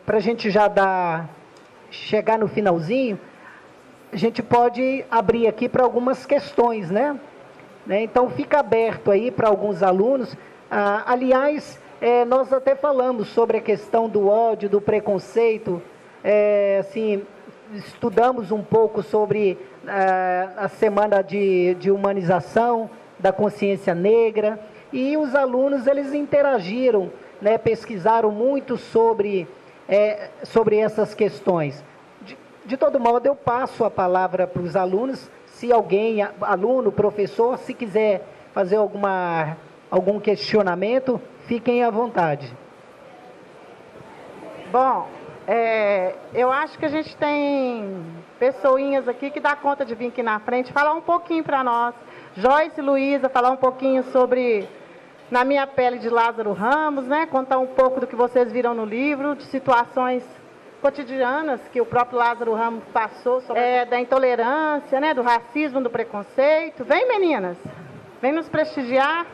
para a gente já chegar no finalzinho, a gente pode abrir aqui para algumas questões, né? Então, fica aberto aí para alguns alunos. Aliás, nós até falamos sobre a questão do ódio, do preconceito, assim, estudamos um pouco sobre a semana de humanização da consciência negra, e os alunos, eles interagiram, né, pesquisaram muito sobre essas questões. De todo modo, eu passo a palavra para os alunos, se alguém, aluno, professor, se quiser fazer algum questionamento, fiquem à vontade. Bom, eu acho que a gente tem pessoinhas aqui que dá conta de vir aqui na frente, falar um pouquinho para nós. Joyce e Luísa, falar um pouquinho sobre Na Minha Pele, de Lázaro Ramos, né? Contar um pouco do que vocês viram no livro, de situações cotidianas que o próprio Lázaro Ramos passou, sobre da intolerância, né? Do racismo, do preconceito. Vem, meninas, vem nos prestigiar.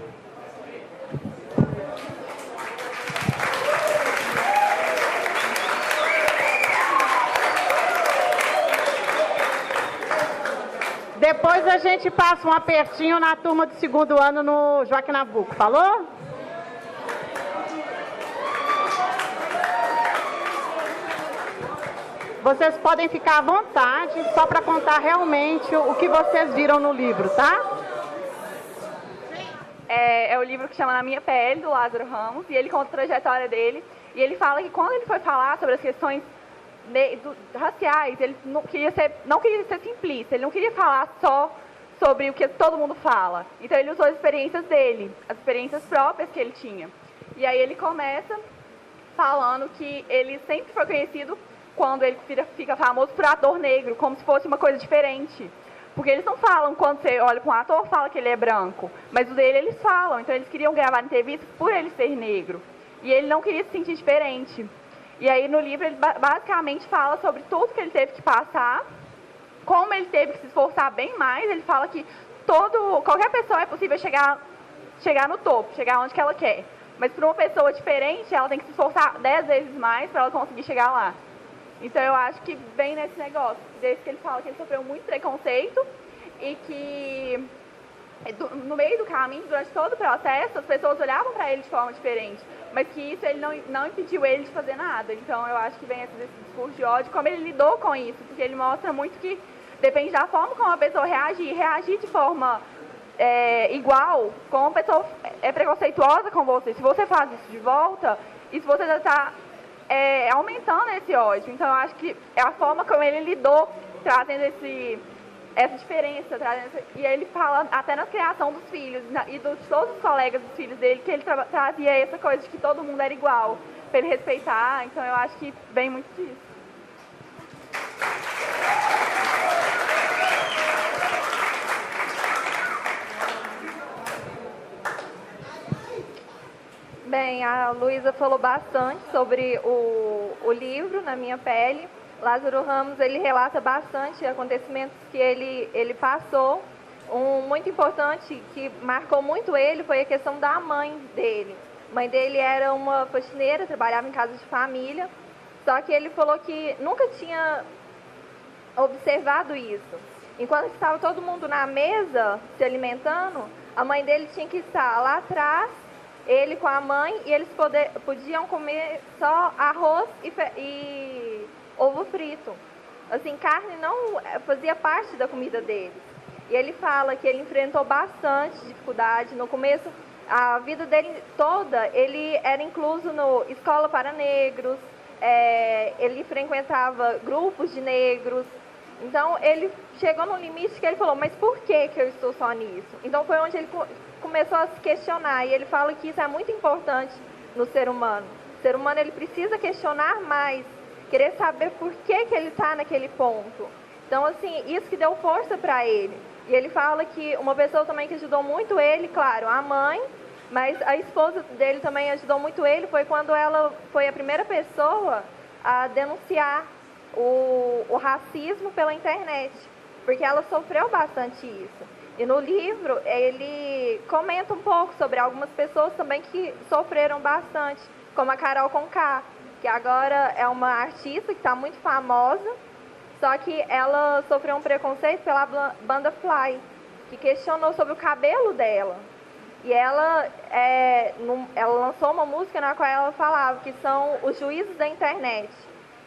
Depois a gente passa um apertinho na turma do segundo ano no Joaquim Nabuco. Falou? Vocês podem ficar à vontade, só para contar realmente o que vocês viram no livro, tá? É o livro que chama Na Minha Pele, do Lázaro Ramos, e ele conta a trajetória dele. E ele fala que quando ele foi falar sobre as questões raciais, ele não queria ser simplista, ele não queria falar só sobre o que todo mundo fala. Então ele usou as experiências dele, as experiências próprias que ele tinha. E aí ele começa falando que ele sempre foi conhecido, quando ele fica famoso, por ator negro, como se fosse uma coisa diferente. Porque eles não falam, quando você olha para um ator, fala que ele é branco, mas o dele eles falam. Então eles queriam gravar entrevistas por ele ser negro. E ele não queria se sentir diferente. E aí no livro ele basicamente fala sobre tudo que ele teve que passar, como ele teve que se esforçar bem mais. Ele fala que qualquer pessoa é possível chegar no topo, chegar onde que ela quer. Mas para uma pessoa diferente, ela tem que se esforçar 10 vezes mais para ela conseguir chegar lá. Então eu acho que vem nesse negócio, desde que ele fala que ele sofreu muito preconceito e que no meio do caminho, durante todo o processo, as pessoas olhavam para ele de forma diferente, mas que isso ele não impediu ele de fazer nada. Então eu acho que vem esse discurso de ódio, como ele lidou com isso, porque ele mostra muito que depende da forma como a pessoa reagir de forma igual, como a pessoa é preconceituosa com você. Se você faz isso de volta, isso você já está aumentando esse ódio. Então eu acho que é a forma como ele lidou, trazendo essa diferença, e ele fala até na criação dos filhos e de todos os colegas dos filhos dele, que ele trazia essa coisa de que todo mundo era igual, para ele respeitar. Então eu acho que vem muito disso. Bem, a Luísa falou bastante sobre o livro Na Minha Pele. Lázaro Ramos, ele relata bastante acontecimentos que ele passou. Um muito importante que marcou muito ele foi a questão da mãe dele. A mãe dele era uma faxineira, trabalhava em casa de família, só que ele falou que nunca tinha observado isso. Enquanto estava todo mundo na mesa se alimentando, a mãe dele tinha que estar lá atrás, ele com a mãe, e eles podiam comer só arroz e ovo frito. Assim, carne não fazia parte da comida deles. E ele fala que ele enfrentou bastante dificuldade. No começo, a vida dele toda, ele era incluso no escola para negros, ele frequentava grupos de negros. Então, ele chegou no limite que ele falou, mas por que eu estou só nisso? Então, foi onde ele começou a se questionar. E ele fala que isso é muito importante no ser humano. O ser humano, ele precisa questionar mais, querer saber por que ele está naquele ponto. Então, assim, isso que deu força para ele. E ele fala que uma pessoa também que ajudou muito ele, claro, a mãe, mas a esposa dele também ajudou muito ele, foi quando ela foi a primeira pessoa a denunciar o racismo pela internet, porque ela sofreu bastante isso. E no livro, ele comenta um pouco sobre algumas pessoas também que sofreram bastante, como a Carol Conká, que agora é uma artista que está muito famosa, só que ela sofreu um preconceito pela banda Fly, que questionou sobre o cabelo dela. E ela lançou uma música na qual ela falava que são os juízes da internet,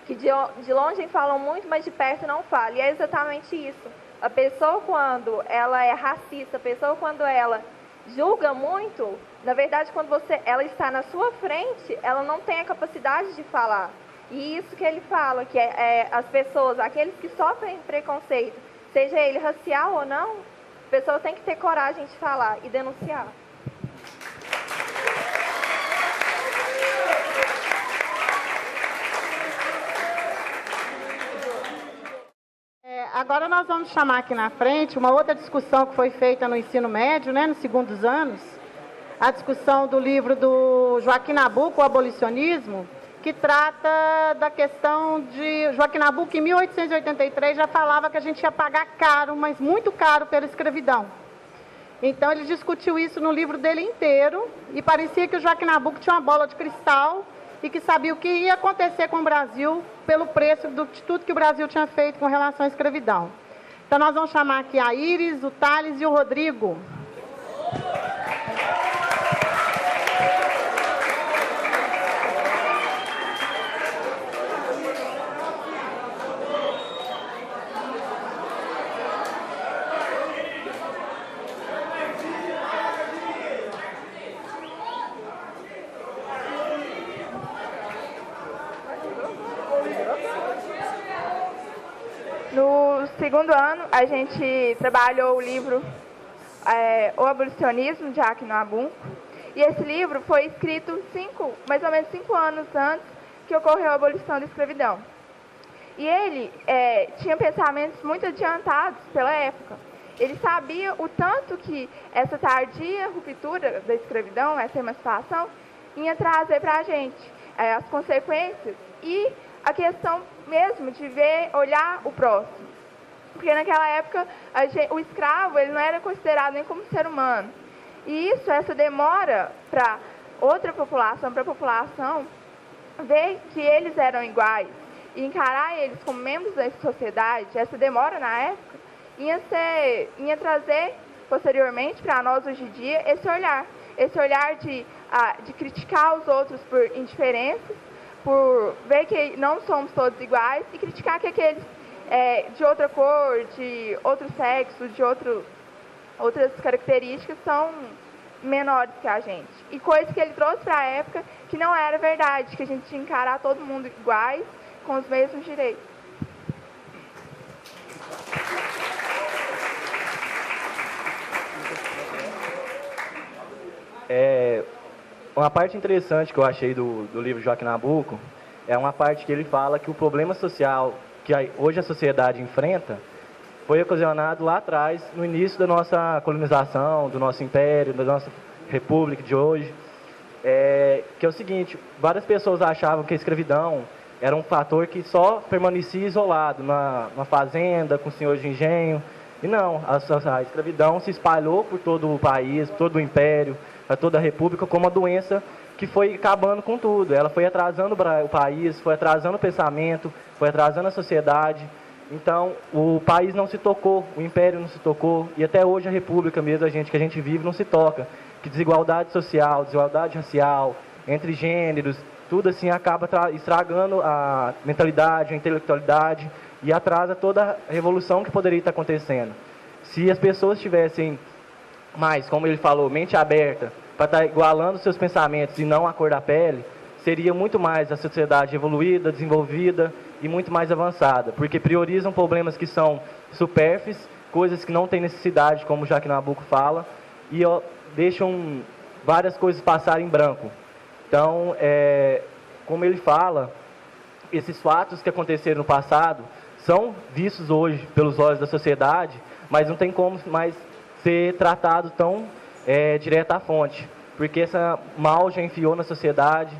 que de longe falam muito, mas de perto não falam. E é exatamente isso. A pessoa, quando ela é racista, a pessoa, quando ela julga muito, na verdade, quando ela está na sua frente, ela não tem a capacidade de falar. E isso que ele fala, que as pessoas, aqueles que sofrem preconceito, seja ele racial ou não, a pessoa tem que ter coragem de falar e denunciar. Agora nós vamos chamar aqui na frente uma outra discussão que foi feita no ensino médio, né, nos segundos anos, a discussão do livro do Joaquim Nabuco, O Abolicionismo, que trata da questão de... Joaquim Nabuco, em 1883, já falava que a gente ia pagar caro, mas muito caro, pela escravidão. Então, ele discutiu isso no livro dele inteiro, e parecia que o Joaquim Nabuco tinha uma bola de cristal e que sabia o que ia acontecer com o Brasil pelo preço de tudo que o Brasil tinha feito com relação à escravidão. Então, nós vamos chamar aqui a Iris, o Thales e o Rodrigo. No segundo ano, a gente trabalhou o livro O Abolicionismo, de Joaquim Nabuco. E esse livro foi escrito mais ou menos 5 anos antes que ocorreu a abolição da escravidão. E ele tinha pensamentos muito adiantados pela época. Ele sabia o tanto que essa tardia ruptura da escravidão, essa emancipação, ia trazer para a gente as consequências e a questão mesmo de olhar o próximo. Porque naquela época o escravo ele não era considerado nem como ser humano. E essa demora para outra população, para a população ver que eles eram iguais. e encarar eles como membros da sociedade, essa demora na época, ia trazer posteriormente para nós hoje em dia esse olhar de criticar os outros por indiferenças, por ver que não somos todos iguais e criticar que aqueles de outra cor, de outro sexo, de outras características são menores que a gente. E coisa que ele trouxe para a época que não era verdade, que a gente tinha que encarar todo mundo iguais, com os mesmos direitos. Uma parte interessante que eu achei do livro Joaquim Nabuco é uma parte que ele fala que o problema social que hoje a sociedade enfrenta foi ocasionado lá atrás, no início da nossa colonização, do nosso império, da nossa república de hoje. Que é o seguinte, várias pessoas achavam que a escravidão era um fator que só permanecia isolado na fazenda, com senhores de engenho. E não, a escravidão se espalhou por todo o país, por todo o império, para toda a república, como uma doença que foi acabando com tudo. Ela foi atrasando o país, foi atrasando o pensamento, foi atrasando a sociedade. Então, o país não se tocou, o império não se tocou, e até hoje a república mesmo, que a gente vive, não se toca. Que desigualdade social, desigualdade racial, entre gêneros, tudo assim acaba estragando a mentalidade, a intelectualidade, e atrasa toda a revolução que poderia estar acontecendo. Se as pessoas tivessem mais, como ele falou, mente aberta, para estar igualando seus pensamentos e não a cor da pele, seria muito mais a sociedade evoluída, desenvolvida e muito mais avançada, porque priorizam problemas que são supérfluos, coisas que não têm necessidade, como Joaquim Nabuco fala, e deixam várias coisas passarem em branco. Então, como ele fala, esses fatos que aconteceram no passado são vistos hoje pelos olhos da sociedade, mas não tem como mais ser tratado tão direto à fonte, porque esse mal já enfiou na sociedade,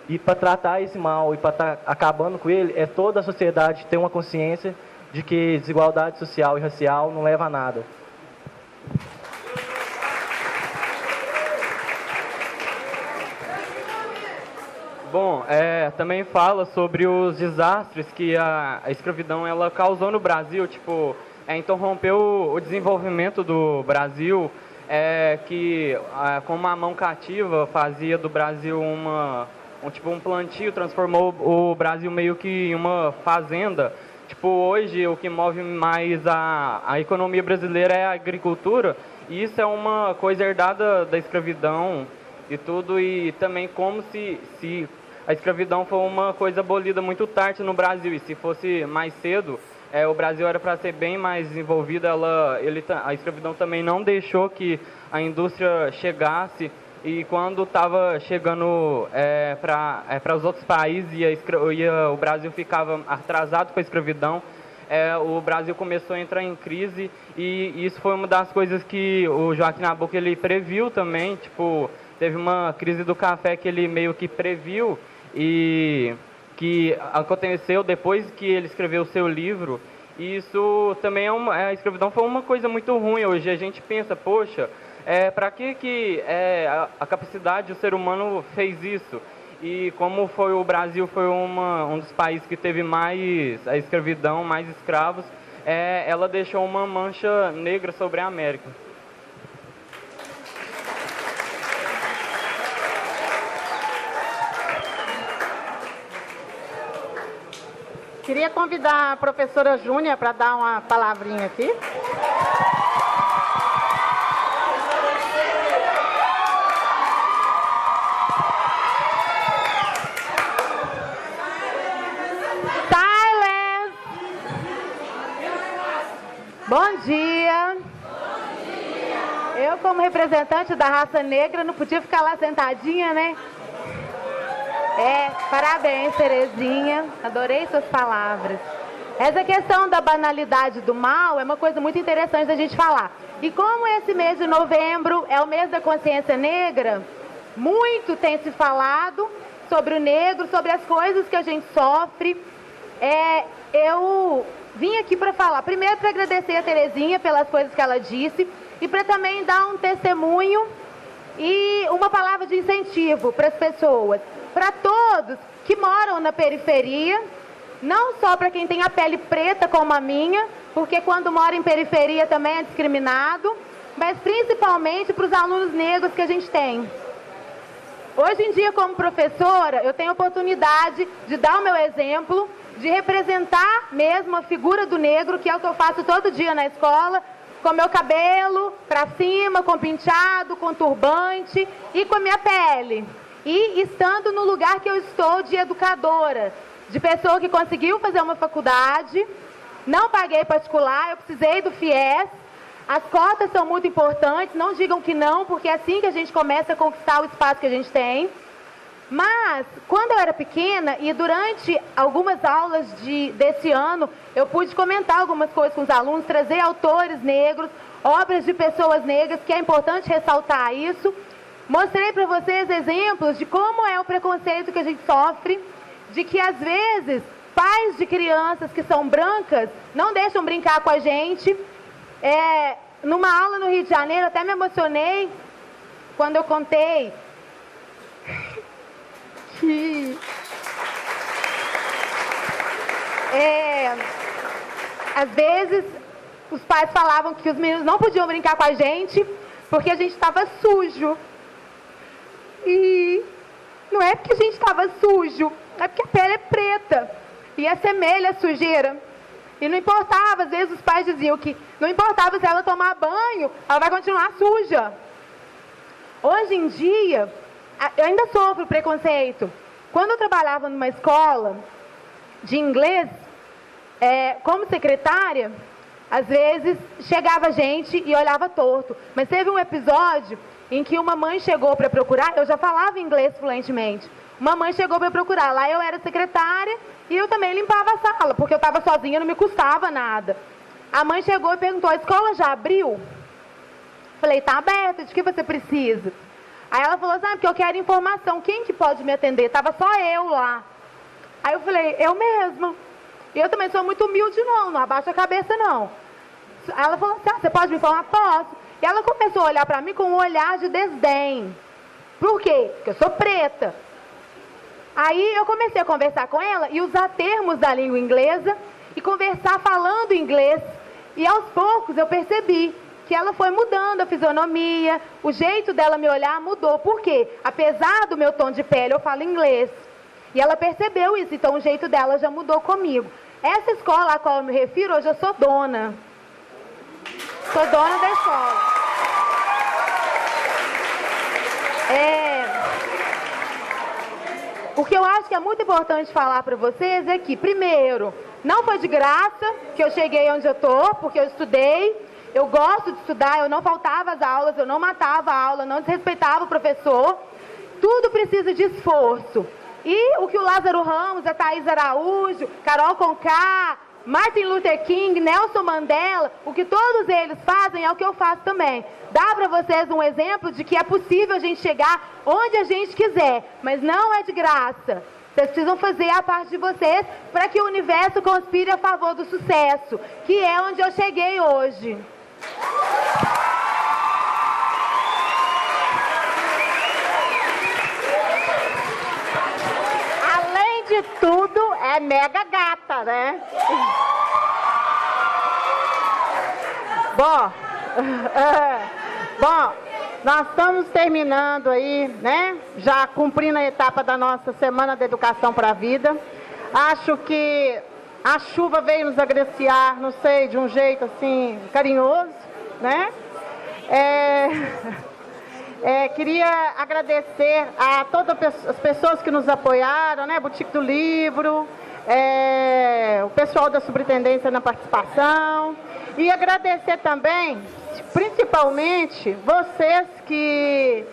e para tratar esse mal e para estar acabando com ele, toda a sociedade ter uma consciência de que desigualdade social e racial não leva a nada. Bom, também fala sobre os desastres que a escravidão ela causou no Brasil, tipo, interrompeu o desenvolvimento do Brasil, que como a mão cativa fazia do Brasil um plantio, transformou o Brasil meio que em uma fazenda. Tipo, hoje o que move mais a economia brasileira é a agricultura, e isso é uma coisa herdada da escravidão e tudo, e também como se a escravidão foi uma coisa abolida muito tarde no Brasil, e se fosse mais cedo, o Brasil era para ser bem mais desenvolvido. A escravidão também não deixou que a indústria chegasse, e quando estava chegando para os outros países o Brasil ficava atrasado com a escravidão, o Brasil começou a entrar em crise, e isso foi uma das coisas que o Joaquim Nabuco ele previu também. Tipo, teve uma crise do café que ele meio que previu e que aconteceu depois que ele escreveu o seu livro. E isso também a escravidão foi uma coisa muito ruim. Hoje a gente pensa, poxa, para que a capacidade do ser humano fez isso? E como o Brasil foi um dos países que teve mais a escravidão, mais escravos, ela deixou uma mancha negra sobre a América. Queria convidar a professora Júnia para dar uma palavrinha aqui. Bom dia. Eu, como representante da raça negra, não podia ficar lá sentadinha, né? Parabéns, Terezinha. Adorei suas palavras. Essa questão da banalidade do mal é uma coisa muito interessante da gente falar. E como esse mês de novembro é o mês da consciência negra, muito tem se falado sobre o negro, sobre as coisas que a gente sofre. Eu vim aqui para falar, primeiro para agradecer a Terezinha pelas coisas que ela disse, e para também dar um testemunho e uma palavra de incentivo para as pessoas, para todos que moram na periferia não só para quem tem a pele preta como a minha, porque quando mora em periferia também é discriminado, mas principalmente para os alunos negros que a gente tem. Hoje em dia, como professora, eu tenho a oportunidade de dar o meu exemplo, de representar mesmo a figura do negro, que é o que eu faço todo dia na escola, com meu cabelo para cima, com penteado, com turbante e com a minha pele. E estando no lugar que eu estou de educadora, de pessoa que conseguiu fazer uma faculdade, não paguei particular, eu precisei do FIES. As cotas são muito importantes, não digam que não, porque é assim que a gente começa a conquistar o espaço que a gente tem. Mas, quando eu era pequena e durante algumas aulas desse ano, eu pude comentar algumas coisas com os alunos, trazer autores negros, obras de pessoas negras, que é importante ressaltar isso. Mostrei para vocês exemplos de como é o preconceito que a gente sofre, de que às vezes pais de crianças que são brancas não deixam brincar com a gente. Numa aula no Rio de Janeiro, até me emocionei quando eu contei que às vezes os pais falavam que os meninos não podiam brincar com a gente porque a gente estava sujo. E não é porque a gente estava sujo, é porque a pele é preta e assemelha a sujeira. E não importava, às vezes os pais diziam que não importava se ela tomar banho, ela vai continuar suja. Hoje em dia, eu ainda sofro preconceito. Quando eu trabalhava numa escola de inglês, como secretária, às vezes chegava gente e olhava torto. Mas teve um episódio em que uma mãe chegou para procurar, eu já falava inglês fluentemente. Uma mãe chegou para procurar, lá eu era secretária e eu também limpava a sala, porque eu estava sozinha, não me custava nada. A mãe chegou e perguntou, a escola já abriu? Falei, está aberta, de que você precisa? Aí ela falou, porque eu quero informação, quem que pode me atender? Estava só eu lá. Aí eu falei, eu mesma. E eu também sou muito humilde, não abaixo a cabeça, não. Aí ela falou assim, você pode me informar? Posso. E ela começou a olhar para mim com um olhar de desdém. Por quê? Porque eu sou preta. Aí eu comecei a conversar com ela e usar termos da língua inglesa e conversar falando inglês. E aos poucos eu percebi que ela foi mudando a fisionomia, o jeito dela me olhar mudou. Por quê? Apesar do meu tom de pele, eu falo inglês. E ela percebeu isso, então o jeito dela já mudou comigo. Essa escola a qual eu me refiro, hoje eu sou dona. Sou dona da escola. O que eu acho que é muito importante falar para vocês é que, primeiro, não foi de graça que eu cheguei onde eu estou, porque eu estudei, eu gosto de estudar, eu não faltava às aulas, eu não matava a aula, não desrespeitava o professor. Tudo precisa de esforço. E o que o Lázaro Ramos, a Thaís Araújo, Carol Conká, Martin Luther King, Nelson Mandela, o que todos eles fazem é o que eu faço também. Dá para vocês um exemplo de que é possível a gente chegar onde a gente quiser, mas não é de graça. Vocês precisam fazer a parte de vocês para que o universo conspire a favor do sucesso, que é onde eu cheguei hoje. Além de tudo, é mega gata, né? Bom, nós estamos terminando aí, né? Já cumprindo a etapa da nossa Semana da Educação para a Vida. Acho que a chuva veio nos agraciar, não sei, de um jeito assim, carinhoso, né? Queria agradecer a todas as pessoas que nos apoiaram, né? Boutique do Livro, o pessoal da Superintendência na participação. E agradecer também, principalmente, vocês que,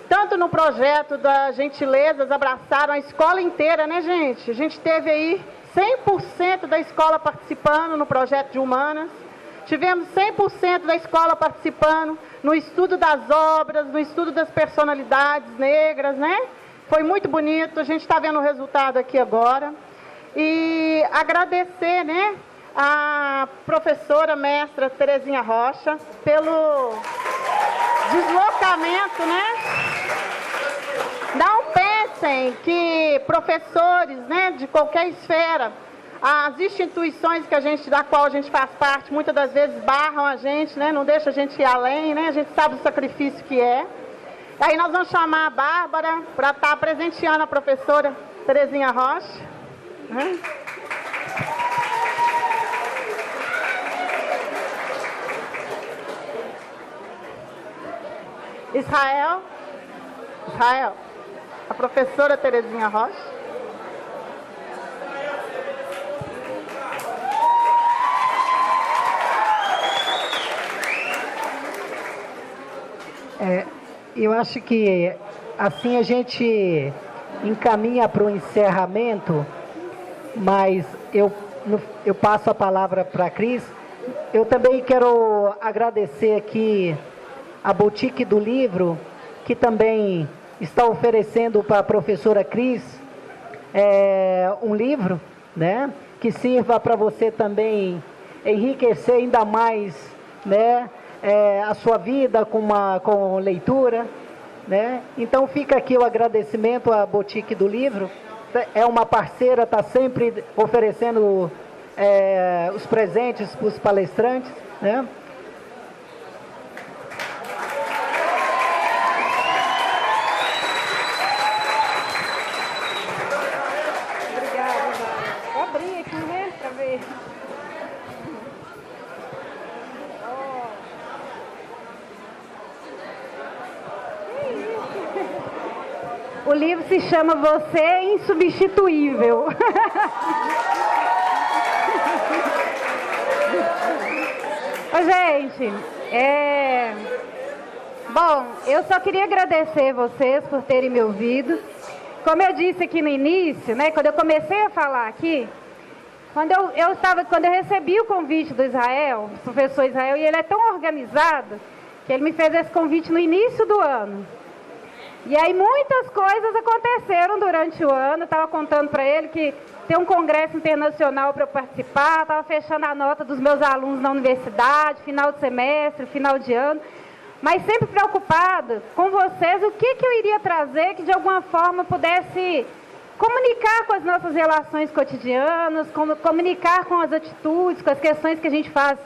tanto no projeto das Gentilezas, abraçaram a escola inteira, né, gente? A gente teve aí 100% da escola participando no projeto de Humanas. Tivemos 100% da escola participando no estudo das obras, no estudo das personalidades negras, né? Foi muito bonito, a gente está vendo o resultado aqui agora. E agradecer, né, a professora mestra Terezinha Rocha pelo deslocamento, né? Não pensem que professores, né, de qualquer esfera As instituições da qual a gente faz parte, muitas das vezes barram a gente, né? Não deixa a gente ir além, né? A gente sabe o sacrifício que é. Aí nós vamos chamar a Bárbara para estar presenteando a professora Terezinha Rocha. Né? Israel, a professora Terezinha Rocha. Eu acho que assim a gente encaminha para o encerramento, mas eu passo a palavra para a Cris. Eu também quero agradecer aqui a Boutique do Livro, que também está oferecendo para a professora Cris um livro, né, que sirva para você também enriquecer ainda mais, né, a sua vida com leitura, né? Então fica aqui o agradecimento à Boutique do Livro, é uma parceira, está sempre oferecendo os presentes para os palestrantes, né? Obrigada, vou abrir aqui, né, para ver. O livro se chama Você é Insubstituível. Ô, gente, bom, eu só queria agradecer vocês por terem me ouvido. Como eu disse aqui no início, né, quando eu comecei a falar aqui, quando eu recebi o convite do Israel, do professor Israel, e ele é tão organizado que ele me fez esse convite no início do ano. E aí muitas coisas aconteceram durante o ano. Eu estava contando para ele que tem um congresso internacional para eu participar, estava fechando a nota dos meus alunos na universidade, final de semestre, final de ano, mas sempre preocupada com vocês, o que eu iria trazer que de alguma forma pudesse comunicar com as nossas relações cotidianas, comunicar com as atitudes, com as questões que a gente faz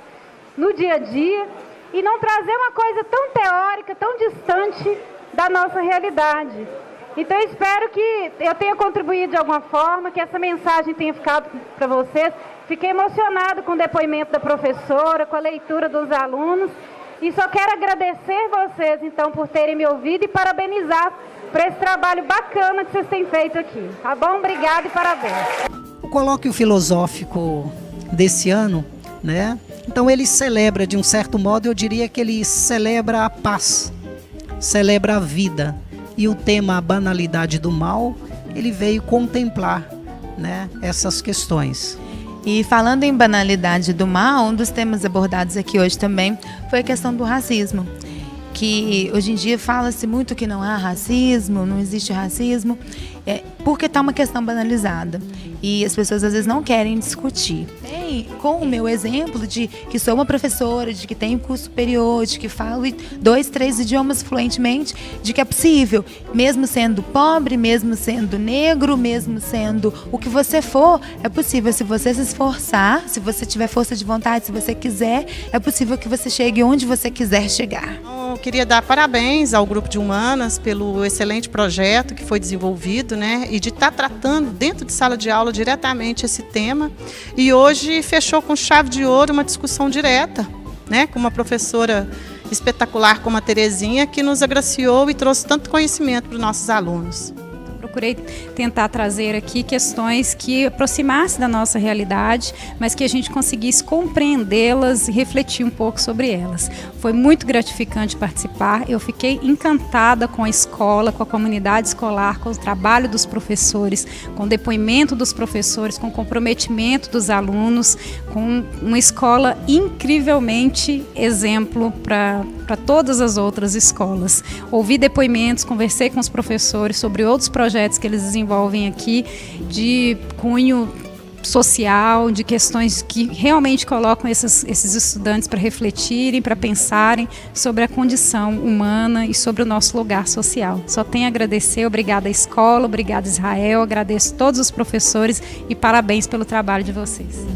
no dia a dia, e não trazer uma coisa tão teórica, tão distante da nossa realidade. Então eu espero que eu tenha contribuído de alguma forma, que essa mensagem tenha ficado para vocês. Fiquei emocionada com o depoimento da professora, com a leitura dos alunos, e só quero agradecer vocês então por terem me ouvido e parabenizar por esse trabalho bacana que vocês têm feito aqui. Tá bom? Obrigada e parabéns. O colóquio filosófico desse ano, né? Então ele celebra, de um certo modo, eu diria que ele celebra a paz, celebra a vida. E o tema a banalidade do mal, ele veio contemplar, né, essas questões. E falando em banalidade do mal, um dos temas abordados aqui hoje também foi a questão do racismo. Que hoje em dia fala-se muito que não há racismo, não existe racismo, porque está uma questão banalizada. E as pessoas às vezes não querem discutir. Com o meu exemplo de que sou uma professora, de que tenho curso superior, de que falo 2, 3 idiomas fluentemente, de que é possível, mesmo sendo pobre, mesmo sendo negro, mesmo sendo o que você for, é possível. Se você se esforçar, se você tiver força de vontade, se você quiser, é possível que você chegue onde você quiser chegar. Eu queria dar parabéns ao Grupo de Humanas pelo excelente projeto que foi desenvolvido, né, e de estar tratando dentro de sala de aula diretamente esse tema. E hoje fechou com chave de ouro uma discussão direta, né, com uma professora espetacular como a Terezinha, que nos agraciou e trouxe tanto conhecimento para os nossos alunos. Procurei tentar trazer aqui questões que aproximassem da nossa realidade, mas que a gente conseguisse compreendê-las e refletir um pouco sobre elas. Foi muito gratificante participar, eu fiquei encantada com a escola, com a comunidade escolar, com o trabalho dos professores, com o depoimento dos professores, com o comprometimento dos alunos, com uma escola incrivelmente exemplo para todas as outras escolas. Ouvi depoimentos, conversei com os professores sobre outros projetos que eles desenvolvem aqui de cunho social, de questões que realmente colocam esses estudantes para refletirem, para pensarem sobre a condição humana e sobre o nosso lugar social. Só tenho a agradecer, obrigada à escola, obrigada Israel, agradeço todos os professores e parabéns pelo trabalho de vocês.